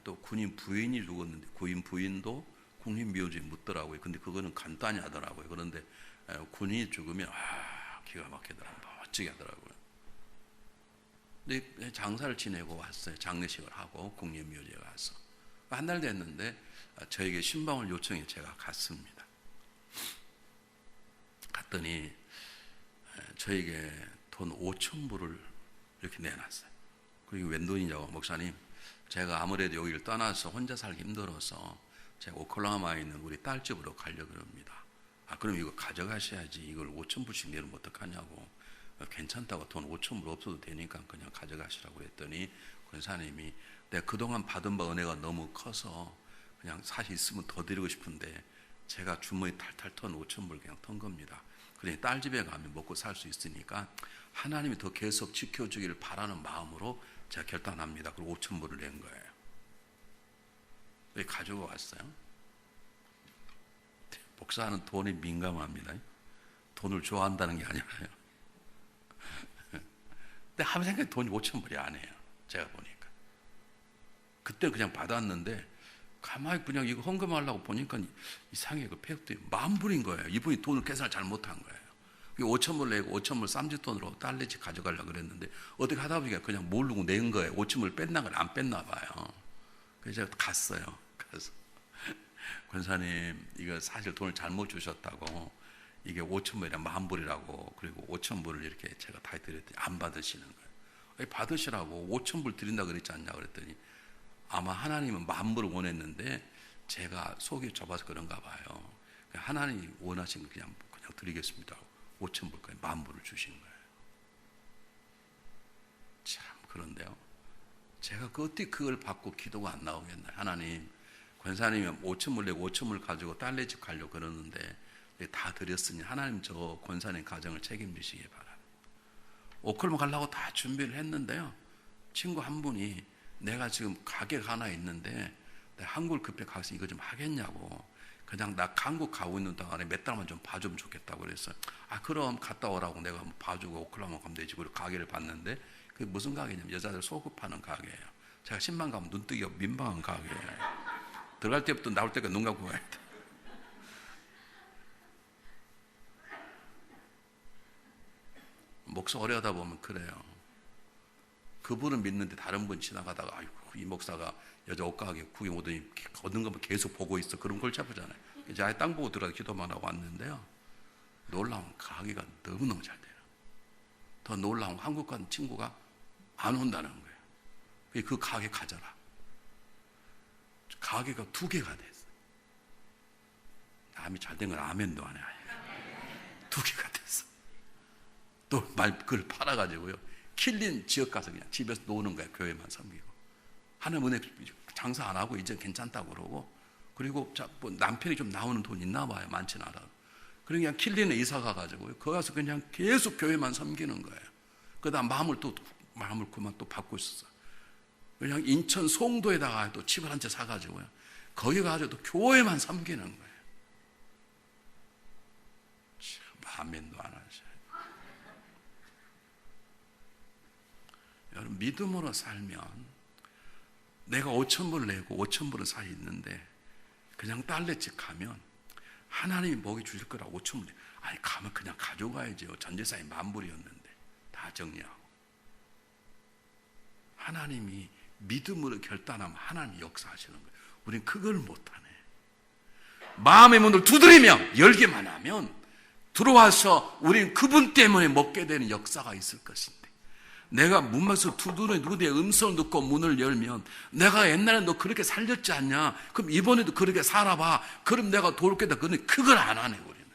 또 군인 부인이 죽었는데 군인 부인도 국립묘지에 묻더라고요. 근데 그거는 간단히 하더라고요. 그런데 군인이 죽으면 기가 막히더라고요. 멋지게 하더라고요. 근데 장사를 지내고 왔어요. 장례식을 하고 국립묘지에 가서 한 달 됐는데 저에게 신방을 요청해 제가 갔습니다. 갔더니 저에게 돈 5천 불을 이렇게 내놨어요. 그게 웬 돈이냐고. 목사님, 제가 아무래도 여기를 떠나서 혼자 살기 힘들어서 제가 오클라호마에 있는 우리 딸 집으로 가려고 합니다. 그럼 이거 가져가셔야지. 이걸 5천 불씩 내면 어떡하냐고. 괜찮다고. 돈 5천 불 없어도 되니까 그냥 가져가시라고 그랬더니 권사님이 내가 그동안 받은 바 은혜가 너무 커서 그냥 사실 있으면 더 드리고 싶은데 제가 주머니 탈탈 턴 5천 불 그냥 턴 겁니다. 그러니 딸 집에 가면 먹고 살 수 있으니까 하나님이 더 계속 지켜주기를 바라는 마음으로 제가 결단합니다. 그리고 5천 불을 낸 거예요. 왜 가지고 왔어요? 목사는 돈에 민감합니다. 돈을 좋아한다는 게 아니라요. 근데 아무 생각에 돈이 5천 불이 아니에요. 제가 보니까. 그때 그냥 받았는데 가만히 그냥 이거 헌금하려고 보니까 이상하게 그 폐업도 10,000불인 거예요. 이분이 돈을 계산을 잘못한 거예요. 5천 불 내고 5천 불 쌈짓돈으로 딸내집 가져가려고 그랬는데 어떻게 하다 보니까 그냥 모르고 낸 거예요. 5천 불 뺐나 걸 안 뺐나 봐요. 그래서 제가 갔어요. 가서 권사님, 이거 사실 돈을 잘못 주셨다고, 이게 5천 불이라 10,000불이라고, 그리고 5천 불을 이렇게 제가 다 드렸더니 안 받으시는 거예요. 받으시라고 5천 불 드린다 그랬지 않냐 그랬더니 아마 하나님은 10,000불을 원했는데 제가 속이 좁아서 그런가 봐요. 하나님이 원하신 거 그냥 드리겠습니다. 5천 불까지 10,000불을 주신 거예요. 참, 그런데요, 제가 어떻게 그걸 받고 기도가 안 나오겠나요? 하나님, 권사님이 5천 불 내고 5천 불 가지고 딸네 집 가려고 그러는데 다 드렸으니 하나님 저 권사님 가정을 책임지시기 바랍니다. 오클라호마 가려고 다 준비를 했는데요, 친구 한 분이 내가 지금 가게가 하나 있는데 내가 한국을 급히 가서 이거 좀 하겠냐고, 그냥 나 한국 가고 있는 동안에 몇 달만 좀 봐주면 좋겠다고 그랬어요. 그럼 갔다 오라고 내가 한번 봐주고 오클라호마 가면 되지. 그리고 가게를 봤는데 그게 무슨 가게냐면 여자들 속옷 파는 가게예요. 제가 10만 가면 눈뜨기가 민망한 가게예요. 들어갈 때부터 나올 때까지 눈 감고 가야 돼. 목사 오래 하다 보면 그래요. 그분은 믿는데 다른 분 지나가다가 아이고 이 목사가 여자 옷가게 구경 오더니 얻는 것만 계속 보고 있어. 그런 걸 잡으잖아요. 이제 아예 땅 보고 들어가서 기도만 하고 왔는데요, 놀라운 가게가 너무너무 잘 돼요. 더 놀라운 한국 간 친구가 안 온다는 거예요. 그 가게 가져라. 가게가 2개가 됐어요. 남이 잘 된 건 아멘도 안 해. 2개가 됐어. 또 그걸 팔아가지고요, 킬린 지역 가서 그냥 집에서 노는 거야. 교회만 섬기고. 하나님 은혜 장사 안 하고 이제 괜찮다고 그러고, 그리고 뭐 남편이 좀 나오는 돈 있나 봐요. 많지는 않아도. 그냥 킬린에 이사 가가지고요, 거기 가서 그냥 계속 교회만 섬기는 거예요. 그다음 마음을 그만 또 받고 있었어요. 그냥 인천 송도에다가 또 집을 한 채 사가지고요, 거기 가서 또 교회만 섬기는 거예요. 참, 아멘도 안 하셔요. 여러분, 믿음으로 살면 내가 5천 불 내고 5천 불은 사이 있는데 그냥 딸네 집 가면 하나님이 먹이 주실 거라고 5천 불. 가면 그냥 가져가야죠. 전재산이 10,000불이었는데 다 정리하고. 하나님이 믿음으로 결단하면 하나님이 역사하시는 거예요. 우린 그걸 못하네. 마음의 문을 두드리며 열기만 하면 들어와서 우린 그분 때문에 먹게 되는 역사가 있을 것인데, 내가 문에서 두드려 누구의 음성을 듣고 문을 열면 내가 옛날에 너 그렇게 살렸지 않냐? 그럼 이번에도 그렇게 살아봐. 그럼 내가 도울겠다. 그걸 안 하네, 우리는.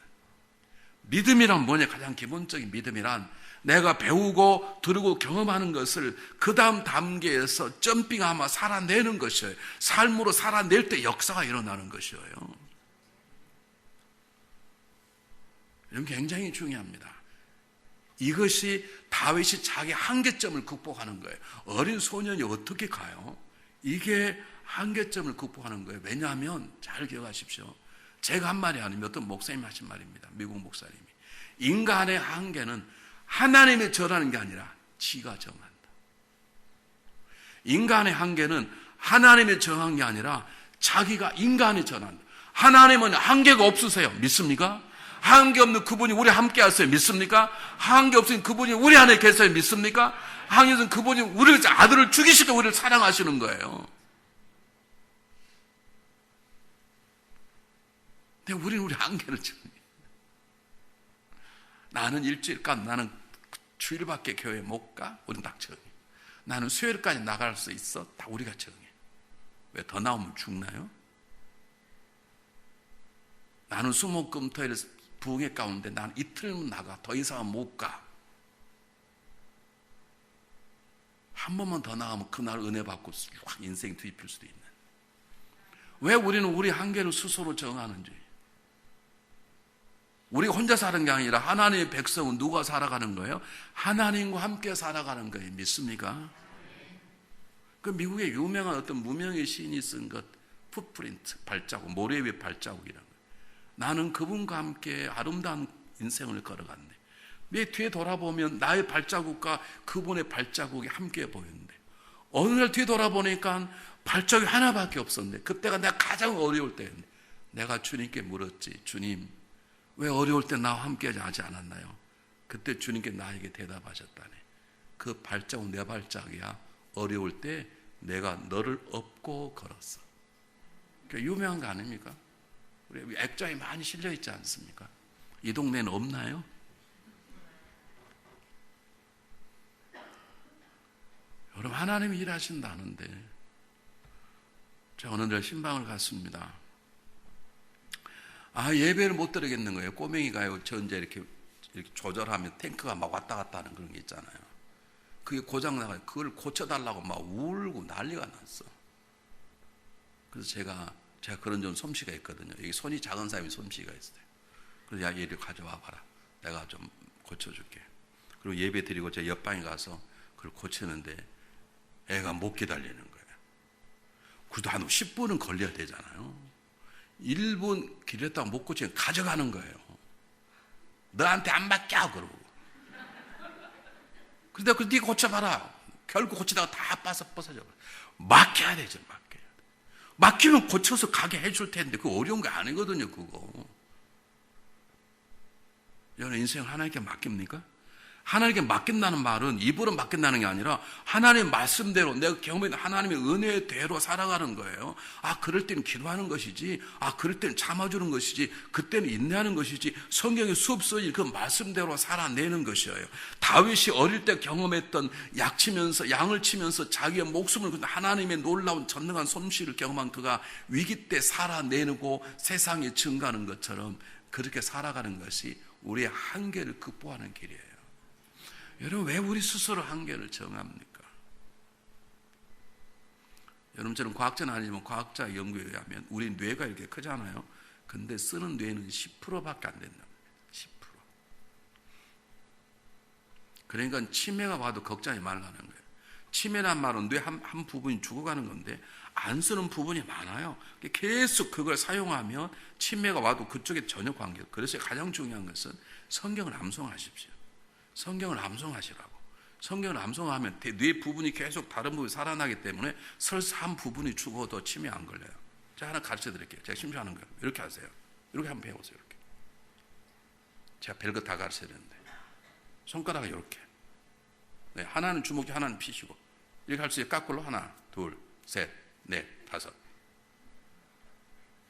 믿음이란 뭐냐? 가장 기본적인 믿음이란 내가 배우고 들고 경험하는 것을 그 다음 단계에서 점핑하며 살아내는 것이에요. 삶으로 살아낼 때 역사가 일어나는 것이에요. 이건 굉장히 중요합니다. 이것이 다윗이 자기 한계점을 극복하는 거예요. 어린 소년이 어떻게 가요? 이게 한계점을 극복하는 거예요. 왜냐하면 잘 기억하십시오. 제가 한 말이 아니면 어떤 목사님이 하신 말입니다. 미국 목사님이. 인간의 한계는 하나님이 정하는 게 아니라 지가 정한다. 인간의 한계는 하나님이 정한 게 아니라 자기가 인간이 정한다. 하나님은 한계가 없으세요. 믿습니까? 한계 없는 그분이 우리 함께 하세요. 믿습니까? 한계 없으신 그분이 우리 안에 계세요. 믿습니까? 한계 없는 그분이 우리 아들을 죽이시고 우리를 사랑하시는 거예요. 근데 우리는 우리 한계를 정해요. 나는 일주일간 나는 주일밖에 교회 못 가? 우린 딱 정해. 나는 수요일까지 나갈 수 있어? 다 우리가 정해. 왜 더 나오면 죽나요? 나는 수목금토일 부흥회 가운데 나는 이틀만 나가. 더 이상은 못 가. 한 번만 더 나가면 그날 은혜 받고 확 인생 뒤집힐 수도 있는. 왜 우리는 우리 한계를 스스로 정하는지. 우리가 혼자 사는 게 아니라 하나님의 백성은 누가 살아가는 거예요? 하나님과 함께 살아가는 거예요. 믿습니까? 그 미국의 유명한 어떤 무명의 시인이 쓴 것, 풋프린트, 발자국, 모래 위의 발자국이라는 거예요. 나는 그분과 함께 아름다운 인생을 걸어갔네. 내 뒤에 돌아보면 나의 발자국과 그분의 발자국이 함께 보이는데 어느 날 뒤에 돌아보니까 발자국이 하나밖에 없었는데 그때가 내가 가장 어려울 때였는데 내가 주님께 물었지. 주님, 왜 어려울 때 나와 함께 하지 않았나요? 그때 주님께 나에게 대답하셨다네. 그 발자국 내 발자국이야. 어려울 때 내가 너를 업고 걸었어. 그러니까 유명한 거 아닙니까? 우리 액자에 많이 실려 있지 않습니까? 이 동네는 없나요? 여러분, 하나님이 일하신다는데 제가 어느 날 신방을 갔습니다. 예배를 못 드리겠는 거예요. 꼬맹이가요, 전제 이렇게 조절하면 탱크가 막 왔다 갔다 하는 그런 게 있잖아요. 그게 고장나가지고 그걸 고쳐달라고 막 울고 난리가 났어. 그래서 제가 그런 좀 솜씨가 있거든요. 여기 손이 작은 사람이 솜씨가 있어요. 그래서 야, 얘를 가져와 봐라. 내가 좀 고쳐줄게. 그리고 예배 드리고 제 옆방에 가서 그걸 고치는데 애가 못 기다리는 거예요. 그래도 한 10분은 걸려야 되잖아요. 1분 기다렸다가 못 고치면 가져가는 거예요. 너한테 안 맡겨 그러고. 근데 네가 고쳐봐라. 결국 고치다가 다 벗어져. 맡겨야 되죠. 맡기면 고쳐서 가게 해줄 텐데 그거 어려운 게 아니거든요. 그거. 여러분, 인생을 하나님께 맡깁니까? 하나님께 맡긴다는 말은 입으로 맡긴다는 게 아니라 하나님의 말씀대로 내가 경험한 하나님의 은혜대로 살아가는 거예요. 그럴 때는 기도하는 것이지, 그럴 때는 참아주는 것이지, 그때는 인내하는 것이지, 성경의 수업 써진 그 말씀대로 살아내는 것이에요. 다윗이 어릴 때 경험했던 양을 치면서 자기의 목숨을 하나님의 놀라운 전능한 솜씨를 경험한 그가 위기 때 살아내고 세상에 증가하는 것처럼 그렇게 살아가는 것이 우리의 한계를 극복하는 길이에요. 여러분, 왜 우리 스스로 한계를 정합니까? 여러분처럼 과학자는 아니지만 과학자 연구에 의하면 우리 뇌가 이렇게 크잖아요. 근데 쓰는 뇌는 10%밖에 안 된다. 10%. 그러니까 치매가 와도 걱정이 말라는 거예요. 치매란 말은 뇌 한 부분이 죽어가는 건데 안 쓰는 부분이 많아요. 계속 그걸 사용하면 치매가 와도 그쪽에 전혀 관계없어요. 그래서 가장 중요한 것은 성경을 암송하십시오. 성경을 암송하시라고. 성경을 암송하면 뇌 부분이 계속 다른 부분이 살아나기 때문에 설사 한 부분이 죽어도 치매 안 걸려요. 제가 하나 가르쳐 드릴게요. 제가 심심하는 거예요. 이렇게 하세요. 이렇게 한번 배워보세요. 이렇게. 제가 별거 다 가르쳐야 되는데. 손가락을 이렇게. 네, 하나는 주먹이 하나는 피시고. 이렇게 할 수 있어요. 까꿀로 하나, 둘, 셋, 넷, 다섯.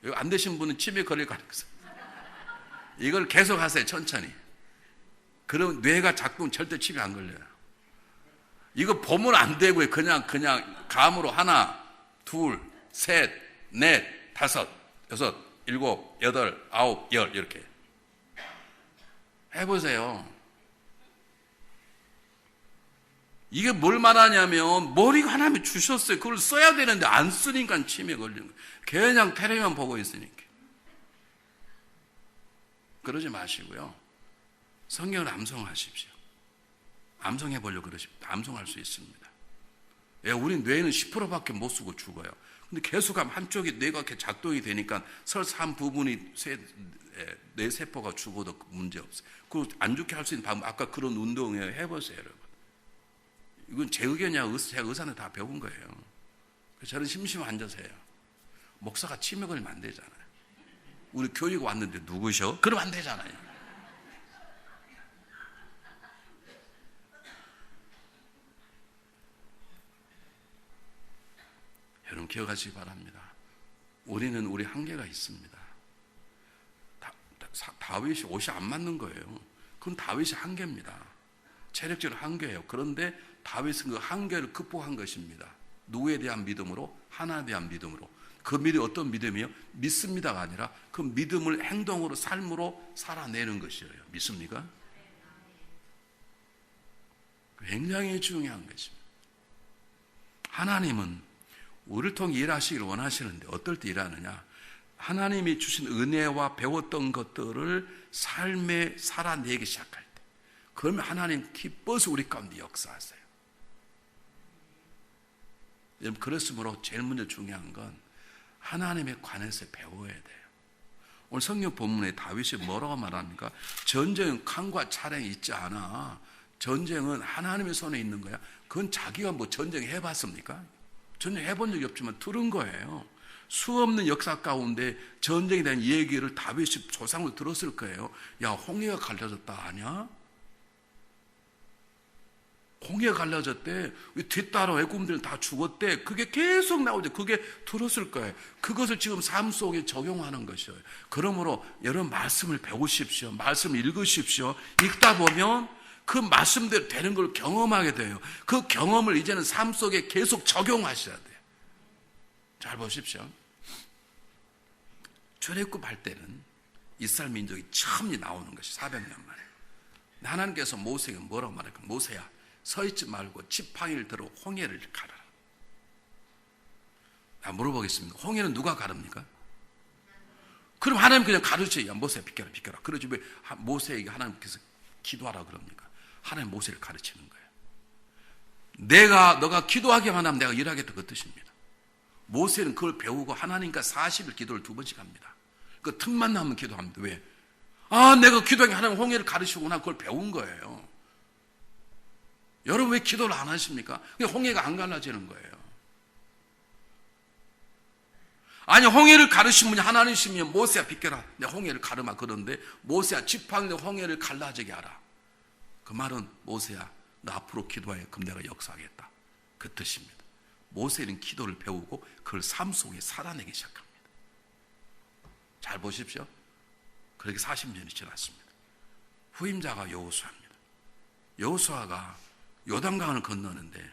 이거 안 되신 분은 치매 걸릴 가능성. 이걸 계속 하세요. 천천히. 그럼 뇌가 작동 절대 치매 안 걸려요. 이거 보면 안 되고요. 그냥 감으로 하나, 둘, 셋, 넷, 다섯, 여섯, 일곱, 여덟, 아홉, 열 이렇게 해보세요. 이게 뭘 말하냐면 머리가 하나님이 주셨어요. 그걸 써야 되는데 안 쓰니까 치매 걸리는 거예요. 그냥 텔레비만 보고 있으니까. 그러지 마시고요. 성경을 암송하십시오. 암송해 보려고 그러십니다. 암송할 수 있습니다. 우리 뇌는 10%밖에 못 쓰고 죽어요. 근데 계속하면 한쪽이 뇌가 이렇게 작동이 되니까 설사 한 부분이 뇌 세포가 죽어도 문제 없어요. 그리고 안 좋게 할 수 있는 방법, 아까 그런 운동을 해보세요, 여러분. 이건 제 의견이야. 제가 의사는 다 배운 거예요. 그래서 저는 심심하면 앉아서 해요. 목사가 치매 걸리면 안 되잖아요. 우리 교육 왔는데 누구셔? 그러면 안 되잖아요. 여러분 기억하시기 바랍니다. 우리는 우리 한계가 있습니다. 다윗이 옷이 안 맞는 거예요. 그건 다윗의 한계입니다. 체력적인 한계예요. 그런데 다윗은 그 한계를 극복한 것입니다. 누구에 대한 믿음으로? 하나님에 대한 믿음으로. 그 믿음이 어떤 믿음이에요? 믿습니다가 아니라 그 믿음을 행동으로, 삶으로 살아내는 것이에요. 믿습니까? 굉장히 중요한 것입니다. 하나님은 우리를 통해 일하시기를 원하시는데 어떨 때 일하느냐? 하나님이 주신 은혜와 배웠던 것들을 삶에 살아내기 시작할 때, 그러면 하나님 기뻐서 우리 가운데 역사하세요. 여러분, 그랬으므로 제일 먼저 중요한 건 하나님에 관해서 배워야 돼요. 오늘 성경 본문에 다윗이 뭐라고 말합니까? 전쟁은 칼과 차량이 있지 않아. 전쟁은 하나님의 손에 있는 거야. 그건 자기가 뭐 전쟁 해봤습니까? 전쟁 해본 적이 없지만 들은 거예요. 수없는 역사 가운데 전쟁에 대한 얘기를 다윗이 조상으로 들었을 거예요. 야, 홍해가 갈라졌다 아냐? 홍해가 갈라졌대. 뒤따라 외국인들은 다 죽었대. 그게 계속 나오죠. 그게 들었을 거예요. 그것을 지금 삶 속에 적용하는 것이에요. 그러므로 여러분 말씀을 배우십시오. 말씀을 읽으십시오. 읽다 보면 그 말씀대로 되는 걸 경험하게 돼요. 그 경험을 이제는 삶 속에 계속 적용하셔야 돼요. 잘 보십시오. 출애굽할 때는 이스라엘 민족이 처음 나오는 것이 400년 만에. 하나님께서 모세에게 뭐라고 말할까? 모세야, 서 있지 말고 지팡이를 들어 홍해를 가르라. 물어보겠습니다. 홍해는 누가 가릅니까? 그럼 하나님 그냥 가르쳐요. 야, 모세야 비켜라 비켜라. 그러지 왜 모세에게 하나님께서 기도하라 그럽니까? 하나님 모세를 가르치는 거예요. 너가 기도하기만 하면 내가 일하겠다, 그 뜻입니다. 모세는 그걸 배우고 하나님과 40일 기도를 2번씩 합니다. 그 틈만 나면 기도합니다. 왜? 내가 기도하기 하나님 홍해를 가르치구나. 그걸 배운 거예요. 여러분 왜 기도를 안 하십니까? 그냥 홍해가 안 갈라지는 거예요. 아니, 홍해를 가르친 분이 하나님이시면 모세야 비켜라. 내가 홍해를 가르마. 그런데 모세야 지팡이로 홍해를 갈라지게 하라. 그 말은 모세야 너 앞으로 기도해. 그럼 내가 역사하겠다. 그 뜻입니다. 모세는 기도를 배우고 그걸 삶 속에 살아내기 시작합니다. 잘 보십시오. 그렇게 40년이 지났습니다. 후임자가 여호수아입니다. 여호수아가 요단강을 건너는데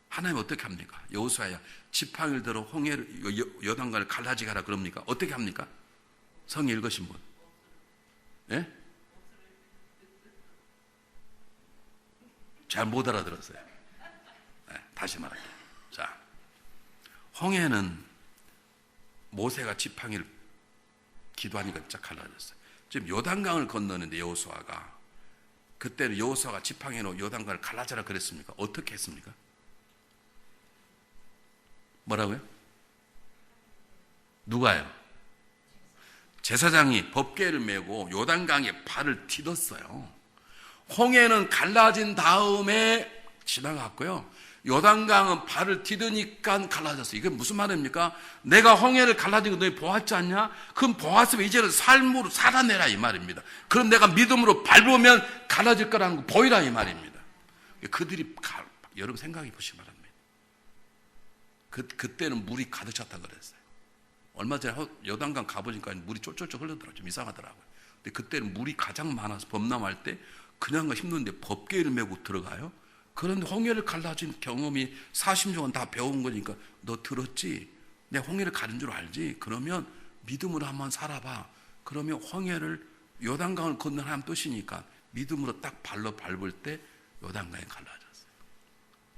하나님 어떻게 합니까? 여호수아야 지팡이를 들어 홍해를 요단강을 갈라지게 하라 그럽니까? 어떻게 합니까? 성경 읽으신 분? 예? 잘 못 알아들었어요. 네, 다시 말할게요. 자, 홍해는 모세가 지팡이를 기도하니까 쫙 갈라졌어요. 지금 요단강을 건너는데 여호수아가, 그때는 여호수아가 지팡이로 요단강을 갈라져라 그랬습니까? 어떻게 했습니까? 뭐라고요? 누가요? 제사장이 법궤를 메고 요단강에 발을 디뎠어요. 홍해는 갈라진 다음에 지나갔고요. 요단강은 발을 디드니까 갈라졌어요. 이게 무슨 말입니까? 내가 홍해를 갈라진 거 너희 보았지 않냐? 그럼 보았으면 이제는 삶으로 살아내라 이 말입니다. 그럼 내가 믿음으로 밟으면 갈라질 거라는 거 보이라 이 말입니다. 그들이 여러분 생각해 보시기 바랍니다. 그때는 물이 가득 찼다 그랬어요. 얼마 전에 요단강 가보니까 물이 쫄쫄쫄 흘러더라고요. 좀 이상하더라고요. 근데 그때는 물이 가장 많아서 범람할 때 그냥 힘든데 법궤를 메고 들어가요. 그런데 홍해를 갈라진 경험이 40년 동안 다 배운 거니까 너 들었지? 내가 홍해를 가른 줄 알지? 그러면 믿음으로 한번 살아봐. 그러면 홍해를 요단강을 건너는 하나님 뜻이니까 믿음으로 딱 발로 밟을 때 요단강이 갈라졌어요.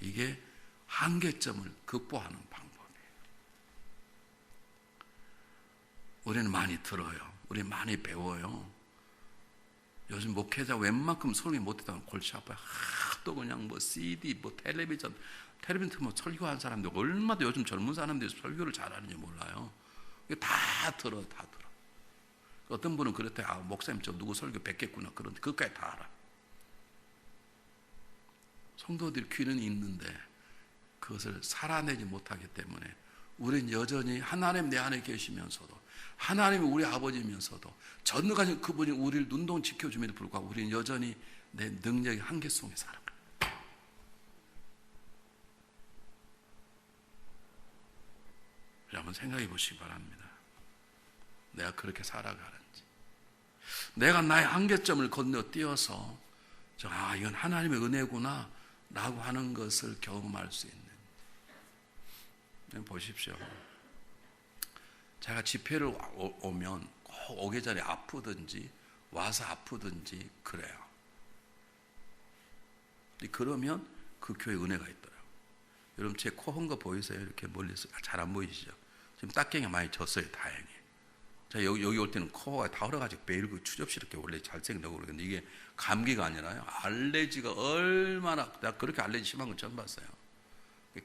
이게 한계점을 극복하는 방법이에요. 우리는 많이 들어요. 우리 많이 배워요. 요즘 목회자 웬만큼 설교 못했다면 골치 아파요. 또 그냥 뭐 CD, 뭐 텔레비전 뭐 설교한 사람들 얼마나 요즘 젊은 사람들이 설교를 잘하는지 몰라요. 다 들어. 어떤 분은 그렇대. 목사님 저 누구 설교 뵙겠구나. 그런데 그것까지 다 알아. 성도들 귀는 있는데 그것을 살아내지 못하기 때문에 우리는 여전히 하나님 내 안에 계시면서도 하나님이 우리 아버지면서도 전능하신 그분이 우리를 눈동 지켜줌에도 불구하고 우리는 여전히 내 능력의 한계 속에 살아가요. 한번 생각해 보시기 바랍니다. 내가 그렇게 살아가는지. 내가 나의 한계점을 건너뛰어서 이건 하나님의 은혜구나 라고 하는 것을 경험할 수 있는. 보십시오. 제가 집회를 오면 꼭 오기 전에 아프든지 와서 아프든지 그래요. 그러면 그 교회에 은혜가 있더라고요. 여러분 제 코 헌 거 보이세요? 이렇게 멀리서 잘 안 보이시죠? 지금 딱갱이 많이 졌어요. 다행히. 제가 여기 올 때는 코가 다 얼어가지고 매일 그 추접스럽게 원래 잘생기려고 그러는데 이게 감기가 아니라요. 알레르기가 얼마나, 내가 그렇게 알레르기 심한 건 처음 봤어요.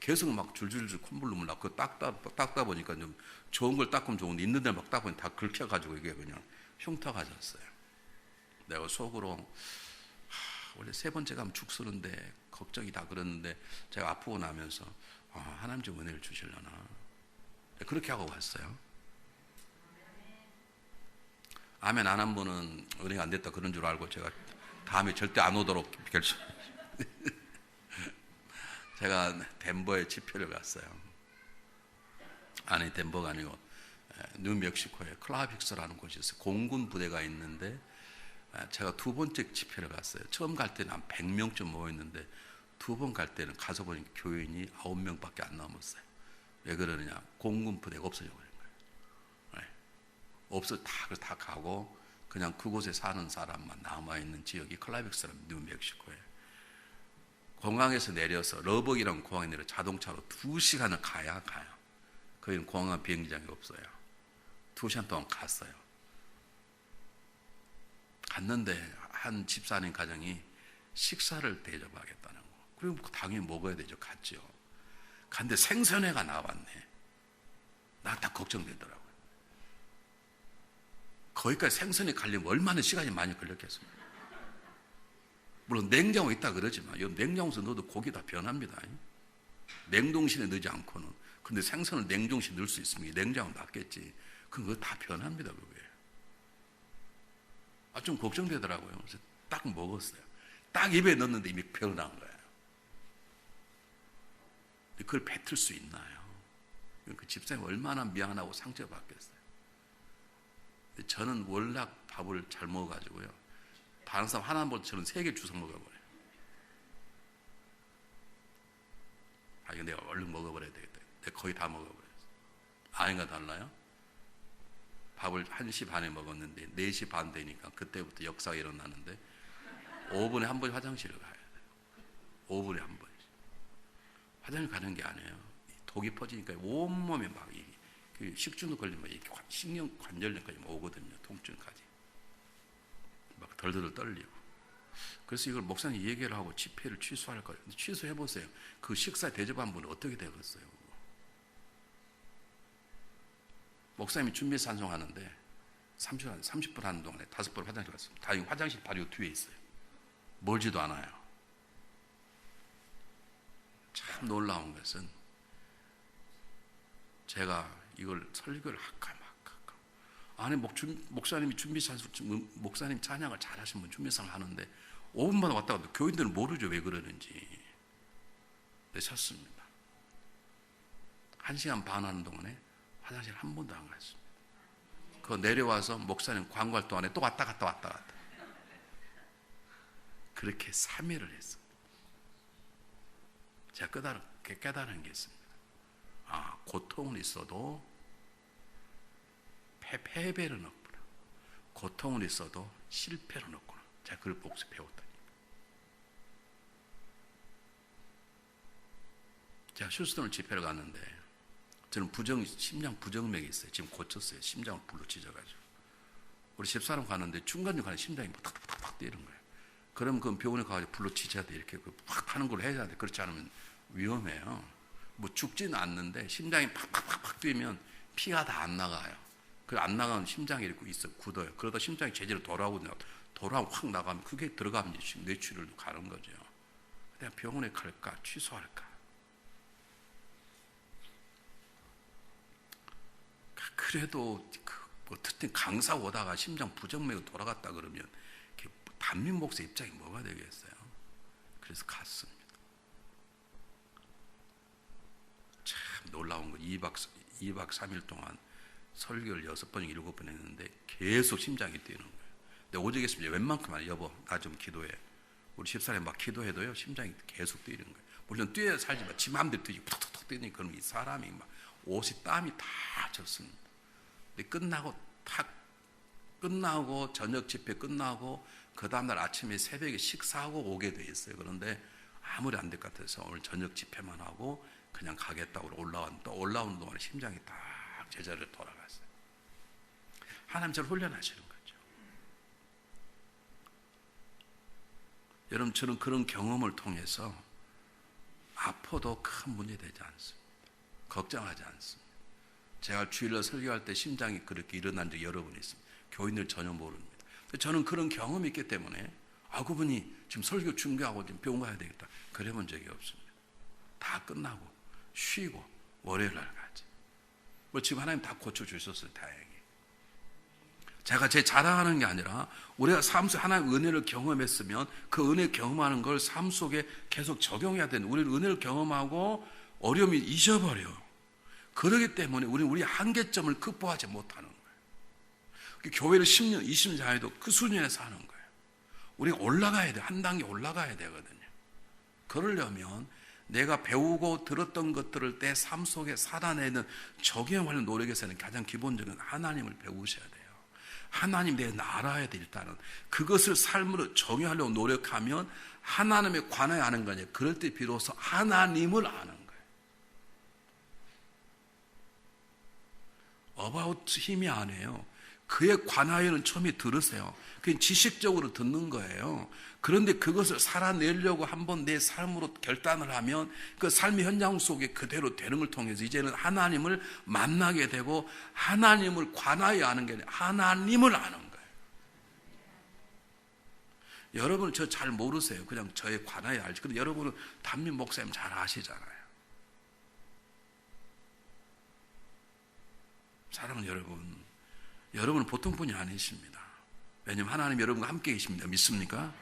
계속 막 줄줄줄 콧물을 나고 그거 닦다 보니까 좀 좋은 걸 닦으면 좋은데 있는 데를 막 닦으면 다 긁혀가지고 이게 그냥 흉터가 졌어요. 내가 속으로 원래 세 번째 가면 죽 쓰는데 걱정이 다 그랬는데 제가 아프고 나면서 하나님 좀 은혜를 주시려나 그렇게 하고 왔어요. 아멘 안 한 분은 은혜가 안 됐다 그런 줄 알고 제가 다음에 절대 안 오도록 결심. 제가 덴버에 집회를 갔어요. 아니 덴버가 아니고 뉴멕시코에 클라빅스라는 곳이 있어요. 공군 부대가 있는데 제가 두 번째 집회를 갔어요. 처음 갈 때는 한 100명쯤 모였는데 두 번 갈 때는 가서 보니까 교인이 9명밖에 안 남았어요. 왜 그러느냐? 공군 부대가 없어져 버린 거예요. 다 가고 그냥 그곳에 사는 사람만 남아있는 지역이 클라빅스라는 뉴멕시코에. 공항에서 내려서 러벅이라는 공항에 내려 자동차로 2시간을 가요. 거기는 공항 비행장이 없어요. 2시간 동안 갔어요. 갔는데 한 집사님 가정이 식사를 대접하겠다는 거. 그리고 당연히 먹어야 되죠. 갔죠. 갔는데 생선회가 나왔네. 나 딱 걱정되더라고요. 거기까지 생선회 가려면 얼마나 시간이 많이 걸렸겠습니까? 물론 냉장고 있다 그러지만 냉장고에서 넣어도 고기 다 변합니다. 냉동실에 넣지 않고는. 근데 생선을 냉동실에 넣을 수 있으면 냉장고 놨겠지. 그거 다 변합니다. 그게. 좀 걱정되더라고요. 그래서 딱 먹었어요. 딱 입에 넣었는데 이미 변한 거예요. 그걸 뱉을 수 있나요? 그 집사님 얼마나 미안하고 상처받겠어요. 저는 워낙 밥을 잘 먹어가지고요. 다른 사람 하나보다 저는 3개 주워 먹어버려요. 이거 내가 얼른 먹어버려야 되겠다. 내가 거의 다 먹어버렸어. 아닌가 달라요? 밥을 1시 반에 먹었는데 4시 반 되니까 그때부터 역사가 일어나는데 5분에 한 번 화장실을 가야 돼요. 5분에 한 번씩. 화장실 가는 게 아니에요. 독이 퍼지니까 온몸에 막 식중독 걸리면 신경 관절염까지 오거든요. 통증까지. 막 덜덜 떨리고. 그래서 이걸 목사님 얘기를 하고 집회를 취소할 거예요. 취소해보세요. 그 식사 대접한 분은 어떻게 되겠어요? 목사님이 준비 찬송하는데 30분 하는 동안에 5번 화장실 갔습니다. 다행히 화장실 바로 뒤에 있어요. 멀지도 않아요. 참 놀라운 것은 제가 이걸 설교를 할까 말까. 아니 목사님이 목사님 찬양을 잘하시는 분 준비상을 하는데 5분마다 왔다 갔다 교인들은 모르죠 왜 그러는지. 근데 섰습니다. 1시간 반 하는 동안에 화장실 한 번도 안 갔습니다. 그거 내려와서 목사님 광고할 동안에 또 왔다 갔다. 그렇게 3일을 했습니다. 제가 깨달은 게 있습니다. 고통은 있어도 패배는 없구나. 고통은 있어도 실패는 없구나. 제가 그걸 복수 배웠다니까. 제가 휴스턴을 집회를 갔는데 저는 심장 부정맥이 있어요. 지금 고쳤어요. 심장을 불로 찢어가지고. 우리 집사람 가는데 중간중간에 심장이 막 탁탁탁탁 뛰는 거예요. 그러면 그 병원에 가가지고 불로 찢어야 돼. 이렇게 팍 하는 걸 해야 돼. 그렇지 않으면 위험해요. 뭐 죽지는 않는데 심장이 팍팍팍팍 뛰면 피가 다 안 나가요. 그 안 나가면 심장이 이렇게 굳어요. 그러다 심장이 제대로 돌아오고 확 나가면 그게 들어가면 뇌출혈도 가는 거죠. 그냥 병원에 갈까 취소할까. 그래도 어쨌든 강사 오다가 심장 부정맥이 돌아갔다 그러면 단민 목사 입장이 뭐가 되겠어요? 그래서 갔습니다. 참 놀라운 거 2박 3일 동안 설교를 6번, 7번 했는데 계속 심장이 뛰는 거예요. 근데 오직 했습니다. 웬만큼 안 여보 나 좀 기도해. 우리 집사람이 막 기도해도요 심장이 계속 뛰는 거예요. 물론 뛰어야 살지만 지 마음대로 뛰지 툭툭툭 뛰니까 그럼 이 사람이 막 옷이 땀이 다 젖습니다. 근데 끝나고 저녁 집회 끝나고 그 다음날 아침에 새벽에 식사하고 오게 돼 있어요. 그런데 아무리 안 될 것 같아서 오늘 저녁 집회만 하고 그냥 가겠다고 올라오는 동안에 심장이 딱 제자리로 돌아갔어요. 하나님 저를 훈련하시는 거죠. 여러분 저는 그런 경험을 통해서 아파도 큰 문제 되지 않습니다. 걱정하지 않습니다. 제가 주일날 설교할 때 심장이 그렇게 일어난 적이 여러 번 있습니다. 교인들 전혀 모릅니다. 저는 그런 경험이 있기 때문에 그분이 지금 설교 준비하고 지금 병원 가야 되겠다 그래본 적이 없습니다. 다 끝나고 쉬고 월요일날 가지. 지금 하나님 다 고쳐주셨어요. 다행히. 제가 제 자랑하는 게 아니라 우리가 삶 속에 하나님의 은혜를 경험했으면 그 은혜 경험하는 걸 삶 속에 계속 적용해야 되는, 우리는 은혜를 경험하고 어려움이 잊어버려요. 그러기 때문에 우리는 우리 한계점을 극복하지 못하는 거예요. 교회를 10년, 20년 다녀도 그 수준에서 하는 거예요. 우리가 올라가야 돼. 한 단계 올라가야 되거든요. 그러려면 내가 배우고 들었던 것들을 내 삶 속에 살아내는 적용하는 노력에서는 가장 기본적인 하나님을 배우셔야 돼요. 하나님 내가 알아야 돼. 일단은 그것을 삶으로 적용하려고 노력하면 하나님에 관하여 아는 거냐. 그럴 때 비로소 하나님을 아는 거예요. about 힘이 아니에요. 그에 관하여는 처음에 들으세요. 그냥 지식적으로 듣는 거예요. 그런데 그것을 살아내려고 한번 내 삶으로 결단을 하면 그 삶의 현장 속에 그대로 되는 걸 통해서 이제는 하나님을 만나게 되고 하나님을 관하여 아는 게 아니라 하나님을 아는 거예요. 여러분은 저 잘 모르세요. 그냥 저에 관하여 알지. 근데 여러분은 담임 목사님 잘 아시잖아요. 사랑하는 여러분은 보통 분이 아니십니다. 왜냐하면 하나님 여러분과 함께 계십니다. 믿습니까?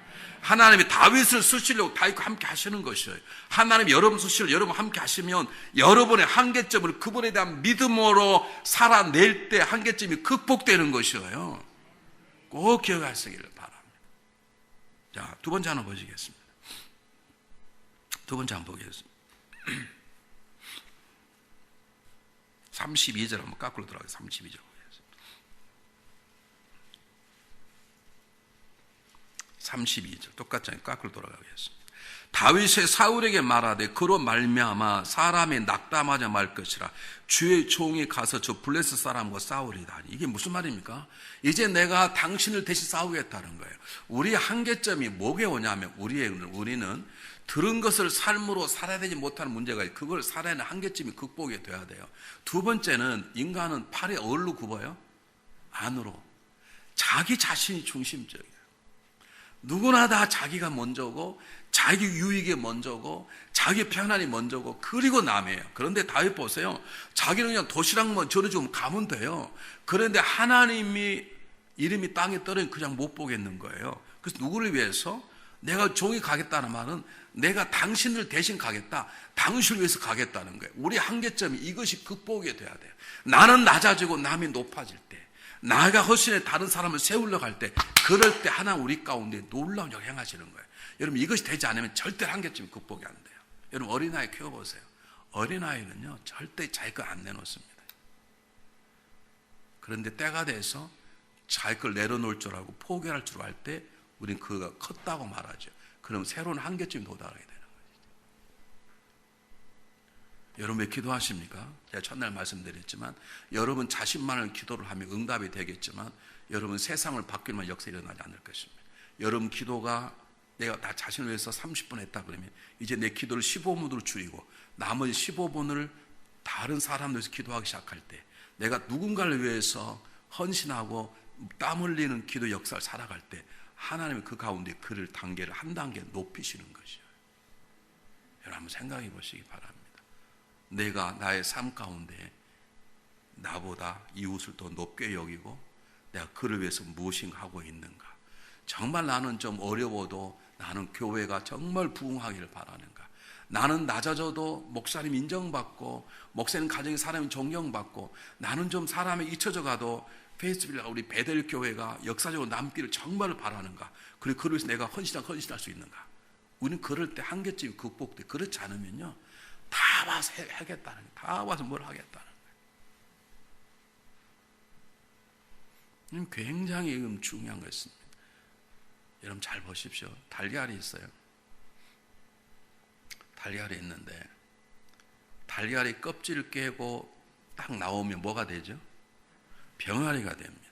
하나님이 다윗을 쓰시려고 다윗과 함께 하시는 것이에요. 하나님이 여러분 쓰시려고 여러분 함께 하시면 여러분의 한계점을 그분에 대한 믿음으로 살아낼 때 한계점이 극복되는 것이에요. 꼭 기억하시기를 바랍니다. 자, 두 번째 하나 보시겠습니다. 두 번째 한번 보겠습니다. 32절 한번 까꾸로 들어가겠습니다. 32절. 32절 똑같잖아요. 까꾸로 돌아가겠습니다. 다윗이 사울에게 말하되 그로 말미암아 사람이 낙담하자 말 것이라 주의 종이 가서 저 블레셋 사람과 싸우리다. 이게 무슨 말입니까? 이제 내가 당신을 대신 싸우겠다는 거예요. 우리의 한계점이 뭐게 오냐면 우리는 들은 것을 삶으로 살아야 되지 못하는 문제가 있어요. 그걸 살아내는 한계점이 극복이 돼야 돼요. 두 번째는 인간은 팔이 어디로 굽어요? 안으로. 자기 자신이 중심적이에요. 누구나 다 자기가 먼저고 자기 유익이 먼저고 자기 편안이 먼저고 그리고 남이에요. 그런데 다윗 보세요. 자기는 그냥 도시락만 전해주면 가면 돼요. 그런데 하나님이 이름이 땅에 떨어지면 그냥 못 보겠는 거예요. 그래서 누구를 위해서? 내가 종이 가겠다는 말은 내가 당신을 대신 가겠다. 당신을 위해서 가겠다는 거예요. 우리 한계점이 이것이 극복이 돼야 돼요. 나는 낮아지고 남이 높아질 때, 나가 훨씬 다른 사람을 세우려고 할 때, 그럴 때 하나님 우리 가운데 놀라운 역을 행하시는 거예요. 여러분 이것이 되지 않으면 절대 한계점이 극복이 안 돼요. 여러분 어린아이 키워보세요. 어린아이는요 절대 자기 걸 안 내놓습니다. 그런데 때가 돼서 자기 걸 내려놓을 줄 알고 포기할 줄 알 때 우린 그가 컸다고 말하죠. 그럼 새로운 한계점이 도달하게 되는 거죠. 여러분 왜 기도하십니까? 제가 첫날 말씀드렸지만 여러분 자신만을 기도를 하면 응답이 되겠지만 여러분 세상을 바뀌면 역사 일어나지 않을 것입니다. 여러분 기도가 내가 나 자신을 위해서 30분 했다 그러면 이제 내 기도를 15분으로 줄이고 나머지 15분을 다른 사람들 위해서 기도하기 시작할 때 내가 누군가를 위해서 헌신하고 땀 흘리는 기도 역사를 살아갈 때 하나님은 그 가운데 그를 단계를 한 단계 높이시는 것이에요. 여러분 한번 생각해 보시기 바랍니다. 내가 나의 삶 가운데 나보다 이웃을 더 높게 여기고 내가 그를 위해서 무엇인가 하고 있는가? 정말 나는 좀 어려워도 나는 교회가 정말 부흥하기를 바라는가? 나는 낮아져도 목사님 인정받고 목사님 가정의 사람이 존경받고 나는 좀 사람에 잊혀져 가도 페이스빌라가 우리 베델 교회가 역사적으로 남기를 정말 바라는가? 그리고 그를 위해서 내가 헌신할 수 있는가? 우리는 그럴 때 한계점이 극복돼. 그렇지 않으면요, 다 와서 하겠다는 거예요. 다 와서 뭘 하겠다는 거예요. 굉장히 중요한 것입니다. 여러분 잘 보십시오. 달걀이 있어요. 달걀이 있는데 달걀이 껍질을 깨고 딱 나오면 뭐가 되죠? 병아리가 됩니다.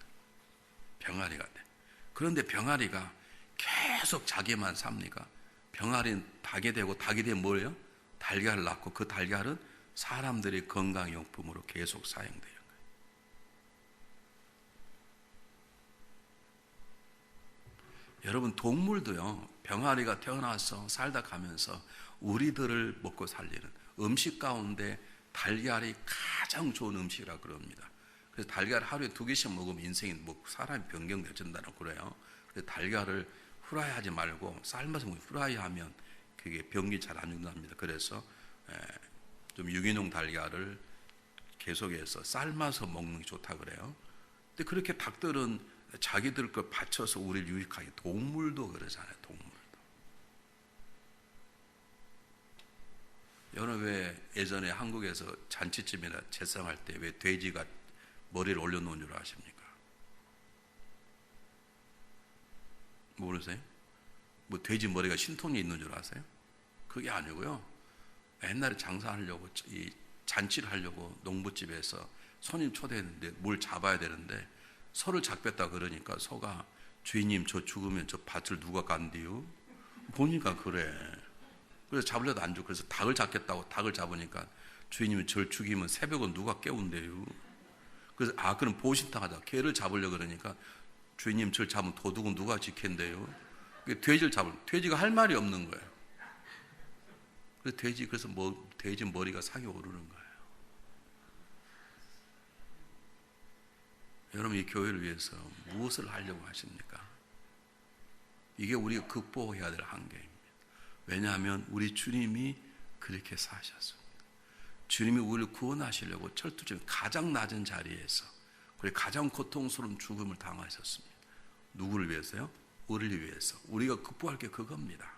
병아리가 돼. 그런데 병아리가 계속 자기만 삽니까? 병아리는 닭이 되고 닭이 되면 뭐예요? 달걀을 낳고 그 달걀은 사람들의 건강용품으로 계속 사용되는 거예요. 여러분 동물도요, 병아리가 태어나서 살다 가면서 우리들을 먹고 살리는 음식 가운데 달걀이 가장 좋은 음식이라고 그럽니다. 그래서 달걀 하루에 2개씩 먹으면 인생이 사람이 변경되어진다고 그래요. 그래서 달걀을 후라이하지 말고 삶아서 후라이하면 그게 병이 잘 안 죽는답니다. 그래서 좀 유기농 달걀을 계속해서 삶아서 먹는 게 좋다 그래요. 근데 그렇게 닭들은 자기들 걸 바쳐서 우리를 유익하게, 동물도 그러잖아요. 동물도. 여러분 왜 예전에 한국에서 잔치집이나 제상할 때 왜 돼지가 머리를 올려놓은 줄 아십니까? 모르세요? 뭐 돼지 머리가 신통이 있는 줄 아세요? 그게 아니고요. 옛날에 장사하려고 이 잔치를 하려고 농부집에서 손님 초대했는데 뭘 잡아야 되는데 소를 잡겠다 그러니까 소가 주인님 저 죽으면 저 밭을 누가 간디요? 보니까 그래. 그래서 잡으려도 안 주고 그래서 닭을 잡겠다고 닭을 잡으니까 주인님이 저를 죽이면 새벽은 누가 깨운대요? 그래서 그럼 보신탕 하자. 개를 잡으려고 그러니까 주인님 저를 잡으면 도둑은 누가 지킨대요? 돼지를 잡으면 돼지가 할 말이 없는 거예요. 그래서 돼지 머리가 상에 오르는 거예요. 여러분 이 교회를 위해서 무엇을 하려고 하십니까? 이게 우리가 극복해야 될 한계입니다. 왜냐하면 우리 주님이 그렇게 사셨습니다. 주님이 우리를 구원하시려고 철두적인 가장 낮은 자리에서 그리고 가장 고통스러운 죽음을 당하셨습니다. 누구를 위해서요? 우리를 위해서. 우리가 극복할 게 그겁니다.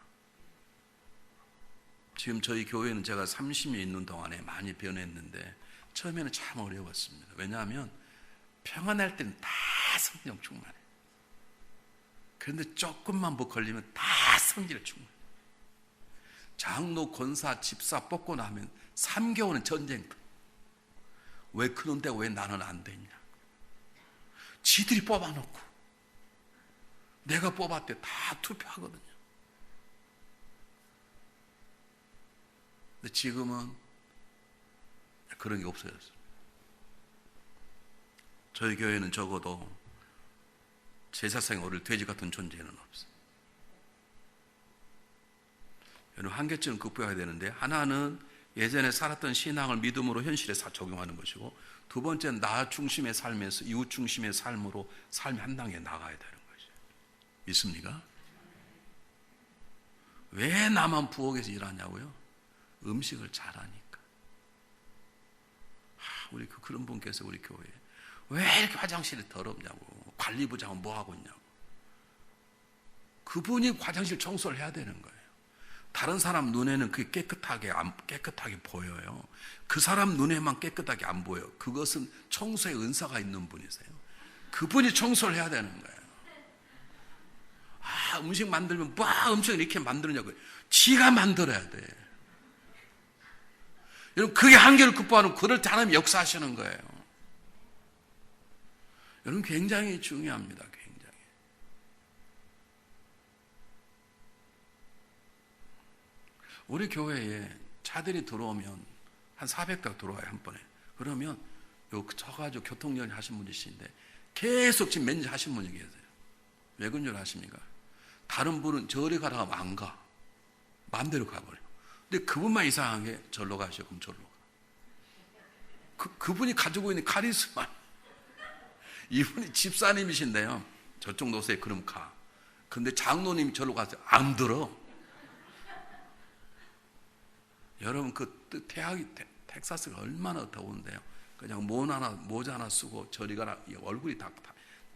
지금 저희 교회는 제가 30년 있는 동안에 많이 변했는데 처음에는 참 어려웠습니다. 왜냐하면 평안할 때는 다 성령 충만해. 그런데 조금만 뭐 걸리면 다 성질 충만해. 장로, 권사, 집사 뽑고 나면 3개월은 전쟁터. 왜 그런데 왜 나는 안 되냐? 지들이 뽑아놓고 내가 뽑았대 다 투표하거든요. 근데 지금은 그런 게 없어졌어요. 저희 교회는 적어도 제사상에 오를 돼지 같은 존재는 없어요. 여러분 한계점을 극복해야 되는데 하나는 예전에 살았던 신앙을 믿음으로 현실에 적용하는 것이고 두 번째는 나 중심의 삶에서 이웃 중심의 삶으로 삶이 한 단계 나가야 되는 것이에요. 믿습니까? 왜 나만 부엌에서 일하냐고요? 음식을 잘하니까. 우리 그런 분께서 우리 교회에 왜 이렇게 화장실이 더럽냐고, 관리부장은 뭐 하고 있냐고. 그분이 화장실 청소를 해야 되는 거예요. 다른 사람 눈에는 그게 깨끗하게 보여요. 그 사람 눈에만 깨끗하게 안 보여. 그것은 청소의 은사가 있는 분이세요. 그분이 청소를 해야 되는 거예요. 음식 만들면 음식을 이렇게 만드느냐고요. 지가 만들어야 돼. 여러분 그게 한계를 극복하는, 그럴 때 하나님 역사하시는 거예요. 여러분 굉장히 중요합니다. 굉장히. 우리 교회에 차들이 들어오면 한 400대 들어와요, 한 번에. 그러면 서가지고 교통연 하신 분이신데 계속 지금 매니저 하신 분이 계세요. 왜 그런 줄 아십니까? 다른 분은 저리 가라고 하면 안 가. 마음대로 가버려요. 근데 그분만 이상하게 절로 가시오. 그럼 절로 가. 그분이 가지고 있는 카리스마. 이분이 집사님이신데요. 저쪽 노세에 그럼 가. 근데 장로님이 절로 가서 안 들어. 여러분 텍사스가 얼마나 더운데요. 그냥 모자 하나 쓰고 저리 가라. 얼굴이 다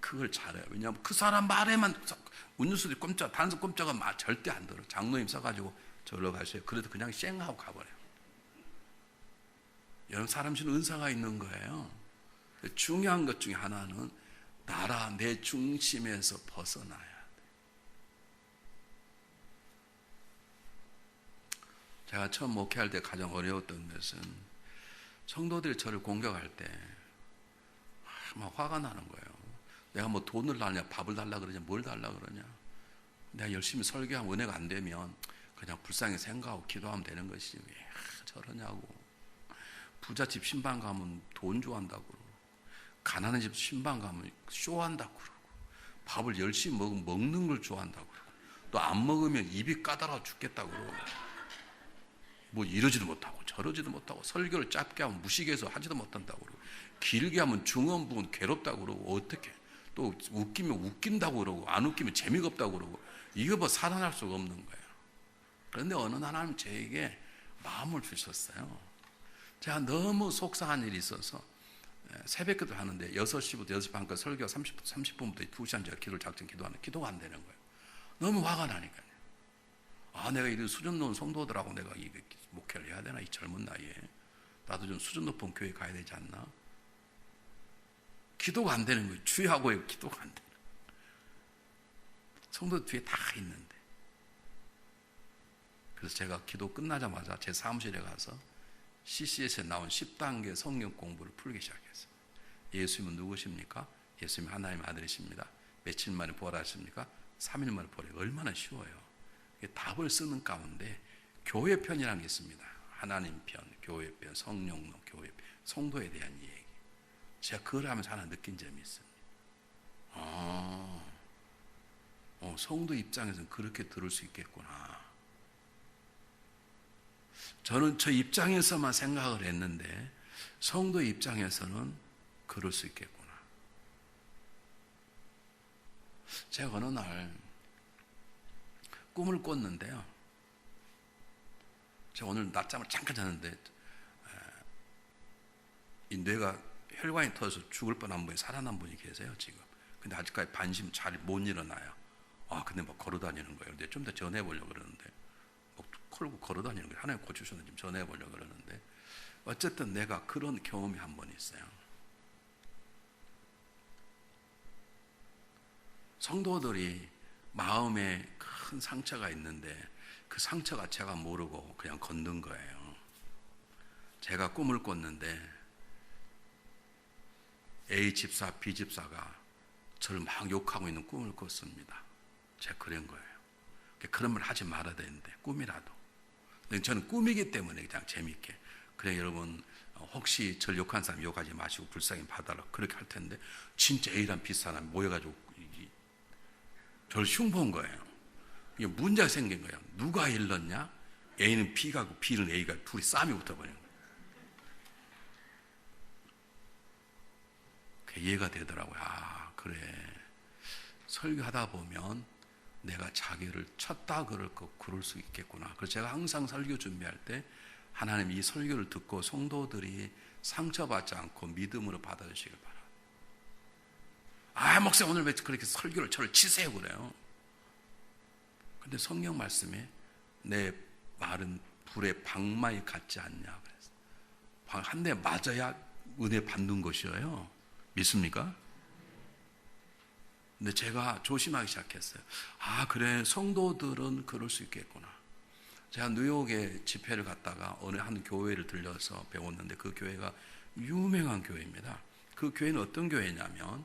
그걸 잘해요. 왜냐하면 그 사람 말에만 운전수들이 단속 꼼짝은 절대 안 들어. 장로님 써가지고 저리로 가세요. 그래도 그냥 쌩하고 가버려요. 여러분, 사람 중에 은사가 있는 거예요. 중요한 것 중에 하나는 내 중심에서 벗어나야 돼. 제가 처음 목회할 때 가장 어려웠던 것은 성도들이 저를 공격할 때 막 화가 나는 거예요. 내가 뭐 돈을 달냐, 밥을 달라 그러냐, 뭘 달라 그러냐. 내가 열심히 설교하면 은혜가 안 되면 그냥 불쌍히 생각하고 기도하면 되는 것이지 왜 저러냐고. 부잣집 신방 가면 돈 좋아한다고 그러고, 가난한 집 신방 가면 쇼한다고 그러고, 밥을 열심히 먹는 걸 좋아한다고 그러고, 또 안 먹으면 입이 까다로워 죽겠다고 그러고, 뭐 이러지도 못하고 저러지도 못하고, 설교를 짧게 하면 무식해서 하지도 못한다고 그러고, 길게 하면 중언부언 괴롭다고 그러고, 어떻게 또 웃기면 웃긴다고 그러고, 안 웃기면 재미가 없다고 그러고, 이거 뭐 살아날 수가 없는 거예요. 그런데 어느 날 하나님 저에게 마음을 주셨어요. 제가 너무 속상한 일이 있어서 새벽 기도 하는데 6시부터 6시 반까지 설교 30분부터 2시간 제가 기도를 작정 기도하는 기도가 안 되는 거예요. 너무 화가 나니까요. 내가 이 수준 높은 성도들하고 내가 이 목회를 해야 되나, 이 젊은 나이에. 나도 좀 수준 높은 교회 가야 되지 않나. 기도가 안 되는 거예요. 주의하고요, 기도가 안 되는 거예요. 성도 뒤에 다 있는데. 그래서 제가 기도 끝나자마자 제 사무실에 가서 CCS에 나온 10단계 성경 공부를 풀기 시작했어요. 예수님은 누구십니까? 예수님 하나님의 아들이십니다. 며칠 만에 부활하십니까? 3일 만에 부활해요. 얼마나 쉬워요. 답을 쓰는 가운데 교회 편이라는 게 있습니다. 하나님 편, 교회 편, 성령론, 교회 편, 성도에 대한 얘기. 제가 그걸 하면서 하나 느낀 점이 있습니다. 성도 입장에서는 그렇게 들을 수 있겠구나. 저는 저 입장에서만 생각을 했는데 성도 입장에서는 그럴 수 있겠구나. 제가 어느 날 꿈을 꿨는데요. 제가 오늘 낮잠을 잠깐 잤는데 이 뇌가 혈관이 터져서 죽을 뻔한 분이 살아난 분이 계세요 지금. 근데 아직까지 반심 잘 못 일어나요. 근데 막 걸어 다니는 거예요. 근데 좀 더 전해 보려고 그러는데 걸고 걸어 다니는 거예요. 하나님 고치셨는지 좀 전해 보려고 그러는데, 어쨌든 내가 그런 경험이 한 번 있어요. 성도들이 마음에 큰 상처가 있는데 그 상처가 제가 모르고 그냥 걷는 거예요. 제가 꿈을 꿨는데 A 집사, B 집사가 저를 막 욕하고 있는 꿈을 꿨습니다. 제가 그런 거예요. 그런 말 하지 말아야 되는데, 꿈이라도. 근데 저는 꿈이기 때문에 그냥 재밌게. 그래, 여러분, 혹시 저를 욕한 사람 욕하지 마시고 불쌍히 봐달라고 그렇게 할 텐데, 진짜 A랑 B 사람이 모여가지고 저를 흉보한 거예요. 이게 문제가 생긴 거예요. 누가 일렀냐? A는 B가 고 B는 A가 둘이 싸움이 붙어버린 거예요. 그게 이해가 되더라고요. 그래. 설교하다 보면 내가 자기를 쳤다 그럴 수 있겠구나. 그래서 제가 항상 설교 준비할 때 하나님 이 설교를 듣고 성도들이 상처받지 않고 믿음으로 받아주시길 바랍니다. 목사님 오늘 왜 그렇게 설교를 저를 치세요 그래요. 근데 성경 말씀에 내 말은 불에 방망이 같지 않냐 그래서 한 대 맞아야 은혜 받는 것이에요. 믿습니까? 근데 제가 조심하기 시작했어요. 그래, 성도들은 그럴 수 있겠구나. 제가 뉴욕에 집회를 갔다가 어느 한 교회를 들려서 배웠는데 그 교회가 유명한 교회입니다. 그 교회는 어떤 교회냐면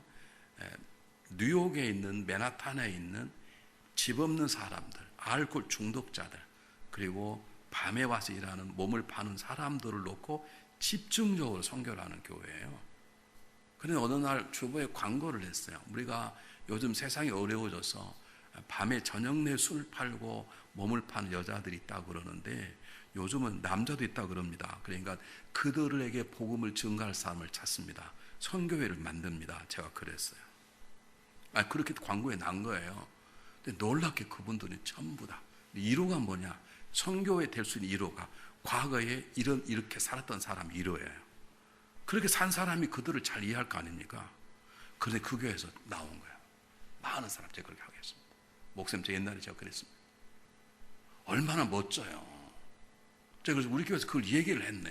뉴욕에 있는 맨하탄에 있는 집 없는 사람들, 알코올 중독자들, 그리고 밤에 와서 일하는 몸을 파는 사람들을 놓고 집중적으로 선교를 하는 교회예요. 그런데 어느 날 주보에 광고를 했어요. 우리가 요즘 세상이 어려워져서 밤에 저녁 내 술 팔고 몸을 파는 여자들이 있다고 그러는데 요즘은 남자도 있다고 그럽니다. 그러니까 그들에게 복음을 증거할 사람을 찾습니다. 선교회를 만듭니다. 제가 그랬어요. 그렇게 광고에 난 거예요. 근데 놀랍게 그분들이 전부 다 1호가 뭐냐? 선교회 될 수 있는 1호가 과거에 이렇게 살았던 사람이 1호예요. 그렇게 산 사람이 그들을 잘 이해할 거 아닙니까? 그런데 그 교회에서 나온 거야. 많은 사람 제가 그렇게 하겠습니다. 목사님, 제 옛날에 제가 그랬습니다. 얼마나 멋져요. 제가 그래서 우리 교회에서 그걸 얘기를 했네.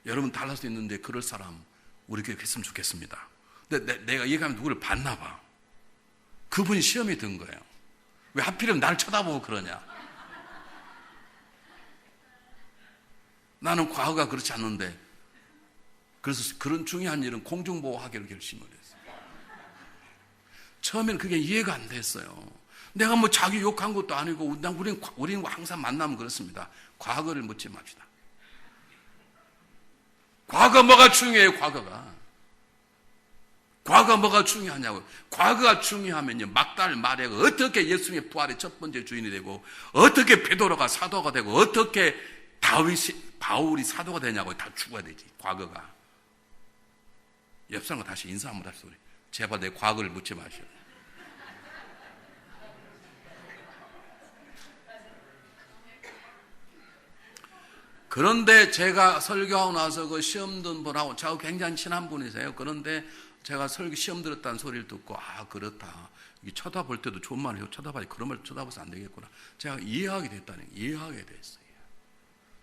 여러분 달라서 있는데 그럴 사람 우리 교회에 했으면 좋겠습니다. 근데 내가 얘기하면 누구를 봤나 봐. 그분이 시험이 든 거예요. 왜 하필이면 나를 쳐다보고 그러냐. 나는 과거가 그렇지 않는데, 그래서 그런 중요한 일은 공중보호하기로 결심을 했어요. 처음에는 그게 이해가 안 됐어요. 내가 뭐 자기 욕한 것도 아니고, 우리는 항상 만나면 그렇습니다. 과거를 묻지 맙시다. 과거 뭐가 중요해요, 과거가. 과거 뭐가 중요하냐고. 과거가 중요하면요, 막달 마리아가 어떻게 예수님의 부활의 첫 번째 주인이 되고, 어떻게 베드로가 사도가 되고, 어떻게 바울이 사도가 되냐고. 다 죽어야 되지, 과거가. 옆 사람과 다시 인사 한번 합시다. 제발 내 과거를 묻지 마시오. 그런데 제가 설교하고 나서 그 시험 든 분하고 저하고 굉장히 친한 분이세요. 그런데 제가 시험 들었다는 소리를 듣고, 아, 그렇다. 이게 쳐다볼 때도 좋은 말이에요. 그런 말 쳐다봐서 안 되겠구나. 제가 이해하게 됐어요.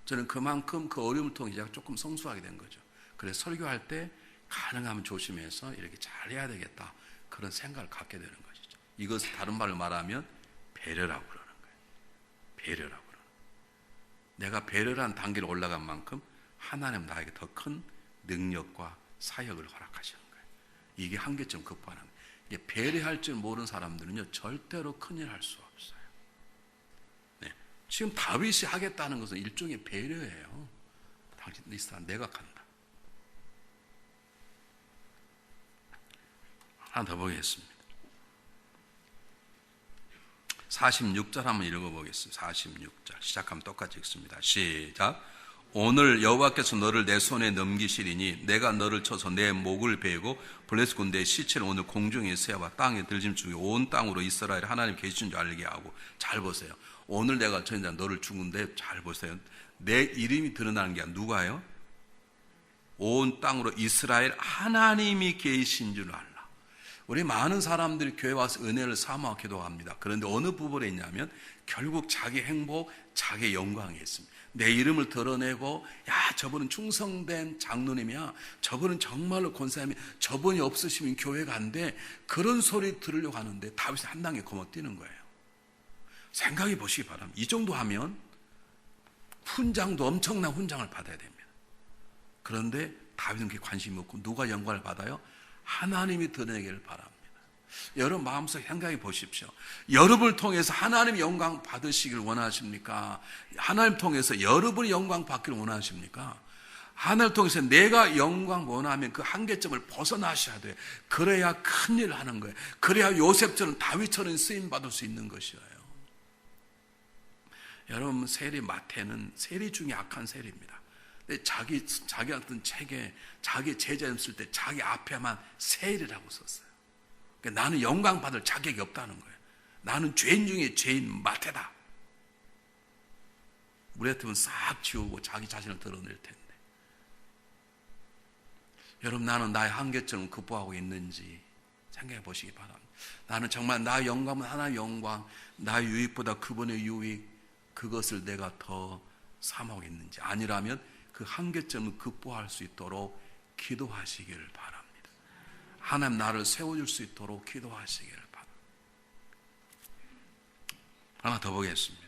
저는 그만큼 그 어려움을 통해 제가 조금 성숙하게 된 거죠. 그래서 설교할 때 가능하면 조심해서 이렇게 잘해야 되겠다. 그런 생각을 갖게 되는 것이죠. 이것을 다른 말로 말하면 배려라고 그러는 거예요. 배려라고 그러는 거예요. 내가 배려라는 단계로 올라간 만큼 하나님 나에게 더 큰 능력과 사역을 허락하시는 거예요. 이게 한계점 극복하는 거예요. 이게 배려할 줄 모르는 사람들은요, 절대로 큰일 할 수 없어요. 네. 지금 다윗이 하겠다는 것은 일종의 배려예요. 당신 이 사람 내가 간다. 하나 더 보겠습니다. 46절 한번 읽어보겠습니다. 46절 시작하면 똑같이 읽습니다. 시작. 오늘 여호와께서 너를 내 손에 넘기시리니 내가 너를 쳐서 내 목을 베고 블레셋 군대의 시체를 오늘 공중에 세워 땅에 들짐 중에 온 땅으로 이스라엘 하나님 계신 줄 알게 하고. 잘 보세요. 오늘 내가 전자 너를 죽은데, 잘 보세요. 내 이름이 드러나는 게 누가요? 온 땅으로 이스라엘 하나님이 계신 줄 알라. 우리 많은 사람들이 교회 와서 은혜를 사모하고 기도합니다. 그런데 어느 부분에 있냐면 결국 자기 행복, 자기 영광에 있습니다. 내 이름을 드러내고, 야, 저분은 충성된 장로님이야, 저분은 정말로 권사님이야, 저분이 없으시면 교회가 안 돼, 그런 소리 들으려고 하는데 다윗은 한 단계 건너뛰는 거예요. 생각해 보시기 바랍니다. 이 정도 하면 훈장도 엄청난 훈장을 받아야 됩니다. 그런데 다윗은 그게 관심이 없고 누가 영광을 받아요? 하나님이 드러내기를 바랍니다. 여러분 마음속에 생각해 보십시오. 여러분을 통해서 하나님의 영광 받으시길 원하십니까? 하나님 통해서 여러분이 영광 받기를 원하십니까? 하나님을 통해서 내가 영광 원하면 그 한계점을 벗어나셔야 돼요. 그래야 큰일 하는 거예요. 그래야 요셉처럼 다윗처럼 쓰임받을 수 있는 것이에요. 여러분, 세리 마태는 세리 중에 악한 세리입니다. 근데 자기 어떤 책에 자기 제자 쓸 때 자기 앞에만 세리라고 썼어요. 그러니까 나는 영광 받을 자격이 없다는 거예요. 나는 죄인 중에 죄인 마태다. 우리 같으면 싹 지우고 자기 자신을 드러낼 텐데. 여러분, 나는 나의 한계점을 극복하고 있는지 생각해 보시기 바랍니다. 나는 정말 나의 영광은 하나의 영광, 나의 유익보다 그분의 유익, 그것을 내가 더 사모하고 있는지, 아니라면 그 한계점을 극복할 수 있도록 기도하시기를 바랍니다. 하나님 나를 세워줄 수 있도록 기도하시기를 바랍니다. 하나 더 보겠습니다.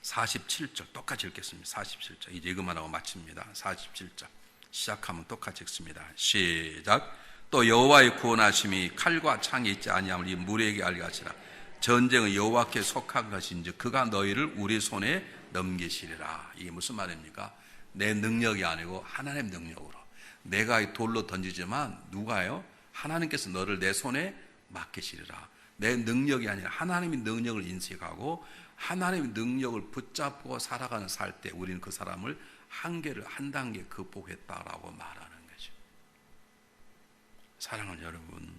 47절 똑같이 읽겠습니다. 47절 이제 이것만 하고 마칩니다. 47절 시작하면 똑같이 읽습니다. 시작. 또 여호와의 구원하심이 칼과 창이 있지 아니함을 이 무리에게 알게 하시라. 전쟁은 여호와께 속한 것인지 그가 너희를 우리 손에 넘기시리라. 이게 무슨 말입니까? 내 능력이 아니고 하나님 능력으로. 내가 돌로 던지지만 누가요? 하나님께서 너를 내 손에 맡기시리라. 내 능력이 아니라 하나님의 능력을 인식하고 하나님의 능력을 붙잡고 살아가는 살 때 우리는 그 사람을 한계를 한 단계 극복했다라고 말하는 거죠. 사랑하는 여러분,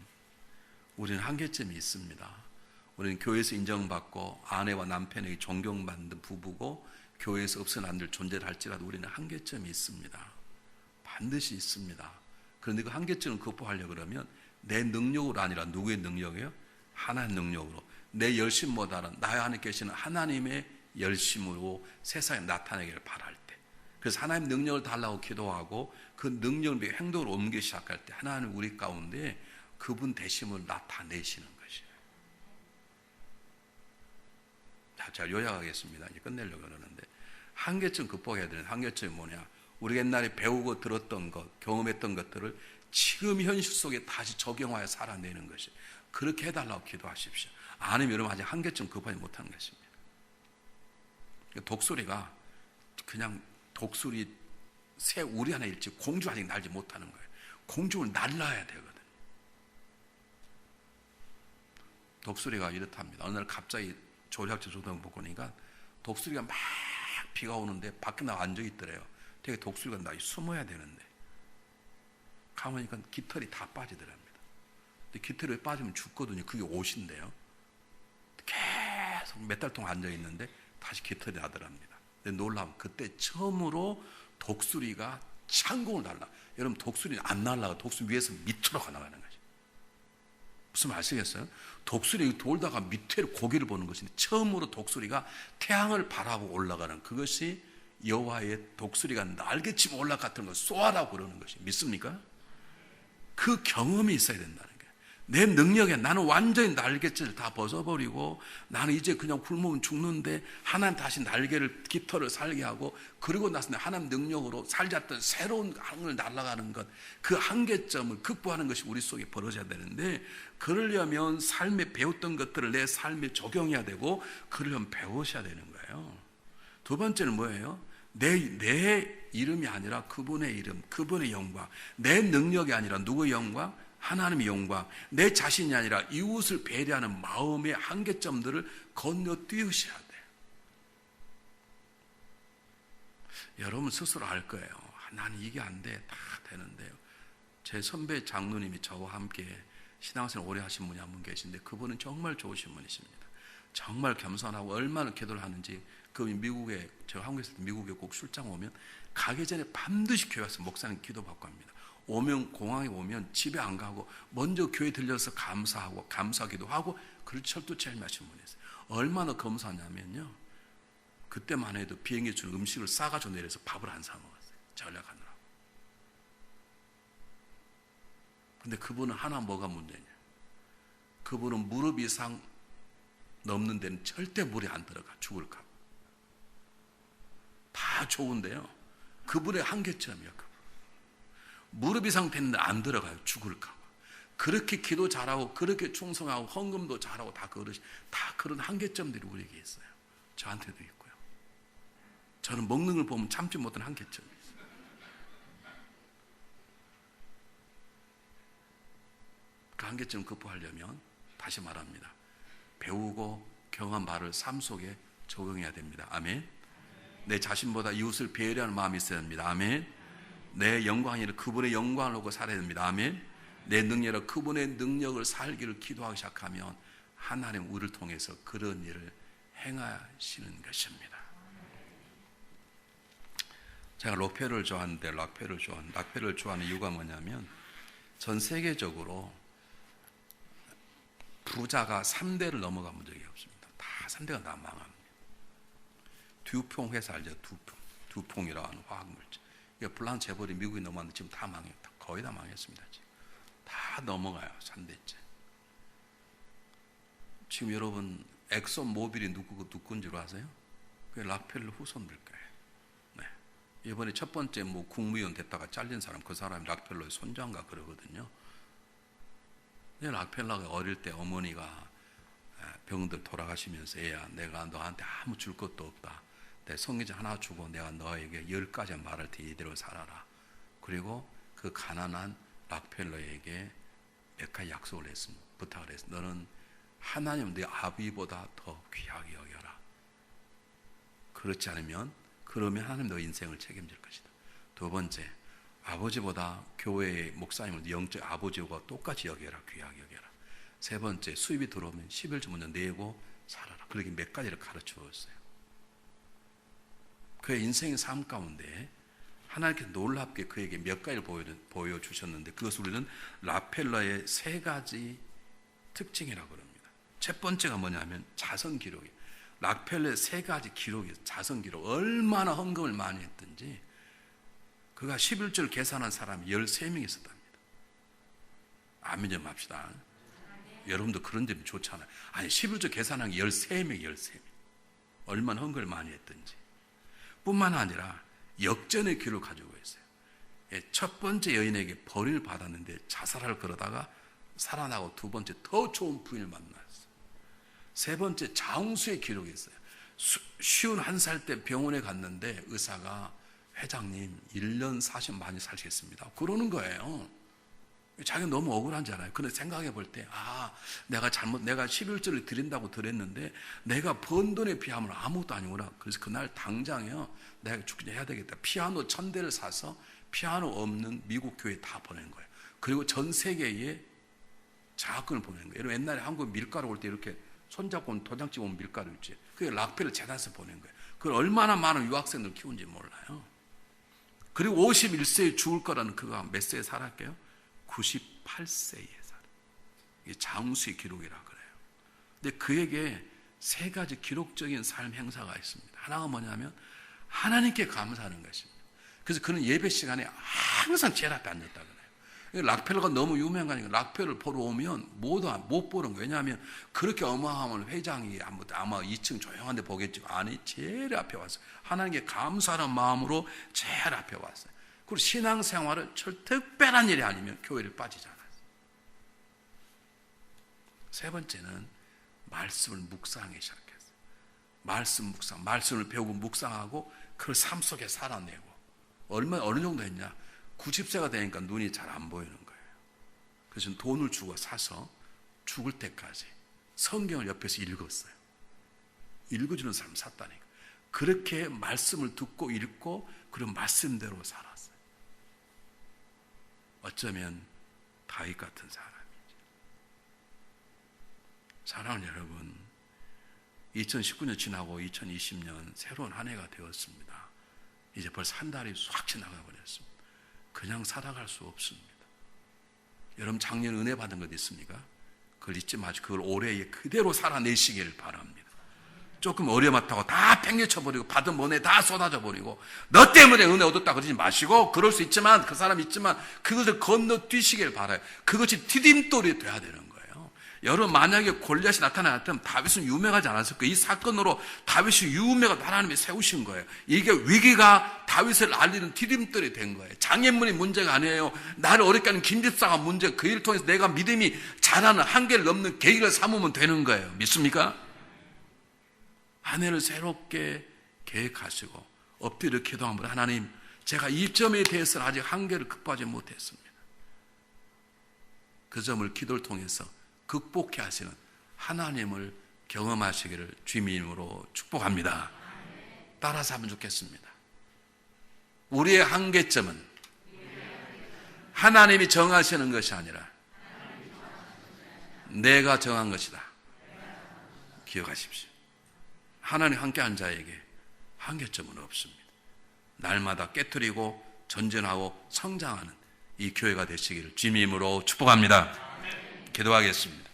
우리는 한계점이 있습니다. 우리는 교회에서 인정받고 아내와 남편에게 존경받는 부부고 교회에서 없어는 안 될 존재를 할지라도 우리는 한계점이 있습니다. 반드시 있습니다. 그런데 그 한계점을 극복하려고 그러면 내 능력으로 아니라 누구의 능력이에요? 하나님의 능력으로, 내 열심보다는 나의 안에 계시는 하나님의 열심으로 세상에 나타내기를 바랄 때, 그래서 하나님 능력을 달라고 기도하고 그 능력을 행동으로 옮기기 시작할 때 하나님 우리 가운데 그분 되심을 나타내시는 것이에요. 자, 제가 요약하겠습니다. 이제 끝내려고 그러는데, 한계점 극복해야 되는 한계점이 뭐냐? 우리가 옛날에 배우고 들었던 것, 경험했던 것들을 지금 현실 속에 다시 적용하여 살아내는 것이, 그렇게 해달라고 기도하십시오. 아니면 여러분 아직 한계점 극복하지 못하는 것입니다. 독수리가 그냥 독수리 새 우리 안에 있지 공주 아직 날지 못하는 거예요. 공주를 날라야 되거든요. 독수리가 이렇답니다. 어느 날 갑자기 조리학자 조동을 보니까 독수리가 막 비가 오는데 밖에 나와 앉아 있더래요. 되게 독수리가 나 숨어야 되는데 가보니까 깃털이 다 빠지더랍니다. 근데 깃털이 왜 빠지면 죽거든요. 그게 옷인데요. 계속 몇 달 동안 앉아 있는데 다시 깃털이 나더랍니다. 근데 놀라면 그때 처음으로 독수리가 창공을 날라. 여러분 독수리는 안 날라가. 독수리 위에서 밑으로 가나가는 거죠. 무슨 말 아시겠어요? 독수리 돌다가 밑에 고개를 보는 것인데 처음으로 독수리가 태양을 바라보고 올라가는, 그것이 여호와의 독수리가 날개치고 올라갔던 걸 쏘아라고 그러는 것이, 믿습니까? 그 경험이 있어야 된다는 거예요. 내 능력에 나는 완전히 날개짓을 다 벗어버리고 나는 이제 그냥 굶으면 죽는데 하나님 다시 날개를, 깃털을 살게 하고 그리고 나서 하나님 능력으로 살잡던 새로운 하늘을 날아가는 것, 그 한계점을 극복하는 것이 우리 속에 벌어져야 되는데, 그러려면 삶에 배웠던 것들을 내 삶에 적용해야 되고 그러려면 배우셔야 되는 거예요. 두 번째는 뭐예요? 내 이름이 아니라 그분의 이름, 그분의 영광, 내 능력이 아니라 누구의 영광? 하나님의 영광, 내 자신이 아니라 이웃을 배려하는 마음의 한계점들을 건너뛰으셔야 돼요. 여러분 스스로 알 거예요. 나는 이게 안 돼. 다 되는데요. 제 선배 장로님이 저와 함께 신앙생활 오래 하신 분이 한 분 계신데 그분은 정말 좋으신 분이십니다. 정말 겸손하고 얼마나 기도를 하는지, 그 미국에, 제가 한국에서 미국에 꼭 출장 오면 가기 전에 반드시 교회 와서 목사님 기도 받고 합니다. 오면, 공항에 오면 집에 안 가고 먼저 교회 들려서 감사하고 감사기도 하고, 그걸 철두철미 하신 분이었어요. 얼마나 감사하냐면요, 그때만 해도 비행기 줄 음식을 싸가지고 내려서 밥을 안 사 먹었어요. 전략하느라고. 근데 그분은 하나 뭐가 문제냐, 그분은 무릎 이상 넘는 데는 절대 물이 안 들어가. 죽을까 봐. 다 좋은데요, 그분의 한계점이요. 무릎 이상 됐는데 안 들어가요. 죽을까 봐. 그렇게 기도 잘하고 그렇게 충성하고 헌금도 잘하고 다 그런 한계점들이 우리에게 있어요. 저한테도 있고요. 저는 먹는 걸 보면 참지 못한 한계점이 있어요. 그 한계점 극복하려면 다시 말합니다, 배우고 경험한 말을 삶 속에 적용해야 됩니다. 아멘. 내 자신보다 이웃을 배려하는 마음이 있어야 됩니다. 아멘. 내 영광이 아니라 그분의 영광을 놓고 살아야 됩니다. 아멘. 내 능력이라 그분의 능력을 살기를 기도하기 시작하면 하나님 우리를 통해서 그런 일을 행하시는 것입니다. 제가 락펠러를 좋아하는데 락펠러를 좋아하는 이유가 뭐냐면, 전 세계적으로 부자가 3대를 넘어가 본 적이 없습니다. 다 3대가 다 망합니다. 듀퐁 회사 알죠? 듀퐁이라는 화학물질. 불란 재벌이 미국에 넘어왔는데 지금 다 망했다. 거의 다 망했습니다. 다 넘어가요. 3대째. 지금 여러분 엑소 모빌이 누군 줄 아세요? 그게 락펠러 후손들 거예요. 네. 이번에 첫 번째 국무위원 됐다가 잘린 사람, 그 사람이 락펠러의 손자인가 그러거든요. 락펠러가 어릴 때 어머니가 병들 돌아가시면서, 애야 내가 너한테 아무 줄 것도 없다. 내 성기자 하나 주고 내가 너에게 10가지 말할 테 이대로 살아라. 그리고 그 가난한 락펠러에게 몇 가지 약속을 했습니다. 부탁을 했습니다. 너는 하나님 네 아비보다 더 귀하게 여겨라. 그렇지 않으면, 그러면 하나님 너 인생을 책임질 것이다. 두 번째, 아버지보다 교회의 목사님을 영적 아버지와 똑같이 여겨라. 귀하게 여겨라. 세 번째, 수입이 들어오면 11조 먼저 내고 살아라. 그렇게 몇 가지를 가르쳐 줬어요. 그의 인생의 삶 가운데 하나님께서 놀랍게 그에게 몇 가지를 보여주셨는데 그것을 우리는 락펠러의 3가지 특징이라고 합니다. 첫 번째가 뭐냐면 자선 기록이에요. 락펠러의 3가지 기록이 자선 기록. 얼마나 헌금을 많이 했든지 그가 11조를 계산한 사람이 13명이 있었답니다. 아멘 좀 합시다. 여러분도 그런 점이 좋잖아요. 아니 11조 계산한 게 13명. 얼마나 헌금을 많이 했든지. 뿐만 아니라 역전의 기록을 가지고 있어요. 첫 번째 여인에게 벌을 받았는데 자살을 그러다가 살아나고 두 번째 더 좋은 부인을 만났어요. 세 번째 장수의 기록이 있어요. 51살 때 병원에 갔는데 의사가 회장님 1년 40 많이 사시겠습니다. 그러는 거예요. 자기가 너무 억울한잖아요. 그런데 생각해 볼 때, 내가 11조를 드린다고 드렸는데, 내가 번 돈에 비하면 아무것도 아니구나. 그래서 그날 당장에요, 내가 죽기 해야 되겠다. 피아노 1000대를 사서 피아노 없는 미국 교회에 다 보낸 거예요. 그리고 전 세계에 장학금을 보낸 거예요. 옛날에 한국 밀가루 올 때 이렇게 손잡고 도장 찍어온 밀가루 있지. 그게 락펠러 재단에서 보낸 거예요. 그걸 얼마나 많은 유학생들 키운지 몰라요. 그리고 51세에 죽을 거라는 그가 몇 세에 살았게요? 98세에 살아. 이게 장수의 기록이라 그래요. 근데 그에게 3가지 기록적인 삶 행사가 있습니다. 하나가 뭐냐면 하나님께 감사하는 것입니다. 그래서 그는 예배 시간에 항상 제일 앞에 앉았다 그래요. 락펠러가 너무 유명한 거니까 락펠러를 보러 오면 못 보는 거예요. 왜냐하면 그렇게 어마어마한 회장이 아마 2층 조용한 데 보겠지만 아니 제일 앞에 왔어요. 하나님께 감사하는 마음으로 제일 앞에 왔어요. 그리고 신앙생활은 특별한 일이 아니면 교회를 빠지지 않아요. 세 번째는 말씀을 묵상하기 시작했어요. 말씀을 배우고 묵상하고 그걸 삶 속에 살아내고 어느 정도 했냐? 90세가 되니까 눈이 잘 안 보이는 거예요. 그래서 돈을 주고 사서 죽을 때까지 성경을 옆에서 읽었어요. 읽어주는 사람 샀다니까. 그렇게 말씀을 듣고 읽고 그런 말씀대로 살았어요. 어쩌면 다윗 같은 사람이죠. 사랑하는 여러분, 2019년 지나고 2020년 새로운 한 해가 되었습니다. 이제 벌써 한 달이 확 지나가 버렸습니다. 그냥 살아갈 수 없습니다. 여러분 작년 은혜 받은 것 있습니까? 그걸 잊지 마시고 그걸 올해 그대로 살아내시길 바랍니다. 조금 어려웠다고 다 팽개쳐버리고 받은 은혜 다 쏟아져버리고 너 때문에 은혜 얻었다 그러지 마시고 그럴 수 있지만 그 사람 있지만 그것을 건너뛰시길 바라요. 그것이 디딤돌이 돼야 되는 거예요. 여러분 만약에 골리앗이 나타났다면 다윗은 유명하지 않았을 거예요. 이 사건으로 다윗이 유명하다 하나님이 세우신 거예요. 이게 위기가 다윗을 알리는 디딤돌이 된 거예요. 장애물이 문제가 아니에요. 나를 어렵게 하는 김집사가 문제. 그 일을 통해서 내가 믿음이 자라는 한계를 넘는 계기를 삼으면 되는 거예요. 믿습니까? 한 해를 새롭게 계획하시고 엎드려 기도하면 하나님 제가 이 점에 대해서는 아직 한계를 극복하지 못했습니다. 그 점을 기도를 통해서 극복해 하시는 하나님을 경험하시기를 주님의 이름으로 축복합니다. 따라서 하면 좋겠습니다. 우리의 한계점은 하나님이 정하시는 것이 아니라 내가 정한 것이다. 기억하십시오. 하나님 함께한 자에게 한계점은 없습니다. 날마다 깨트리고 전진하고 성장하는 이 교회가 되시기를 주님의 이름으로 축복합니다. 기도하겠습니다.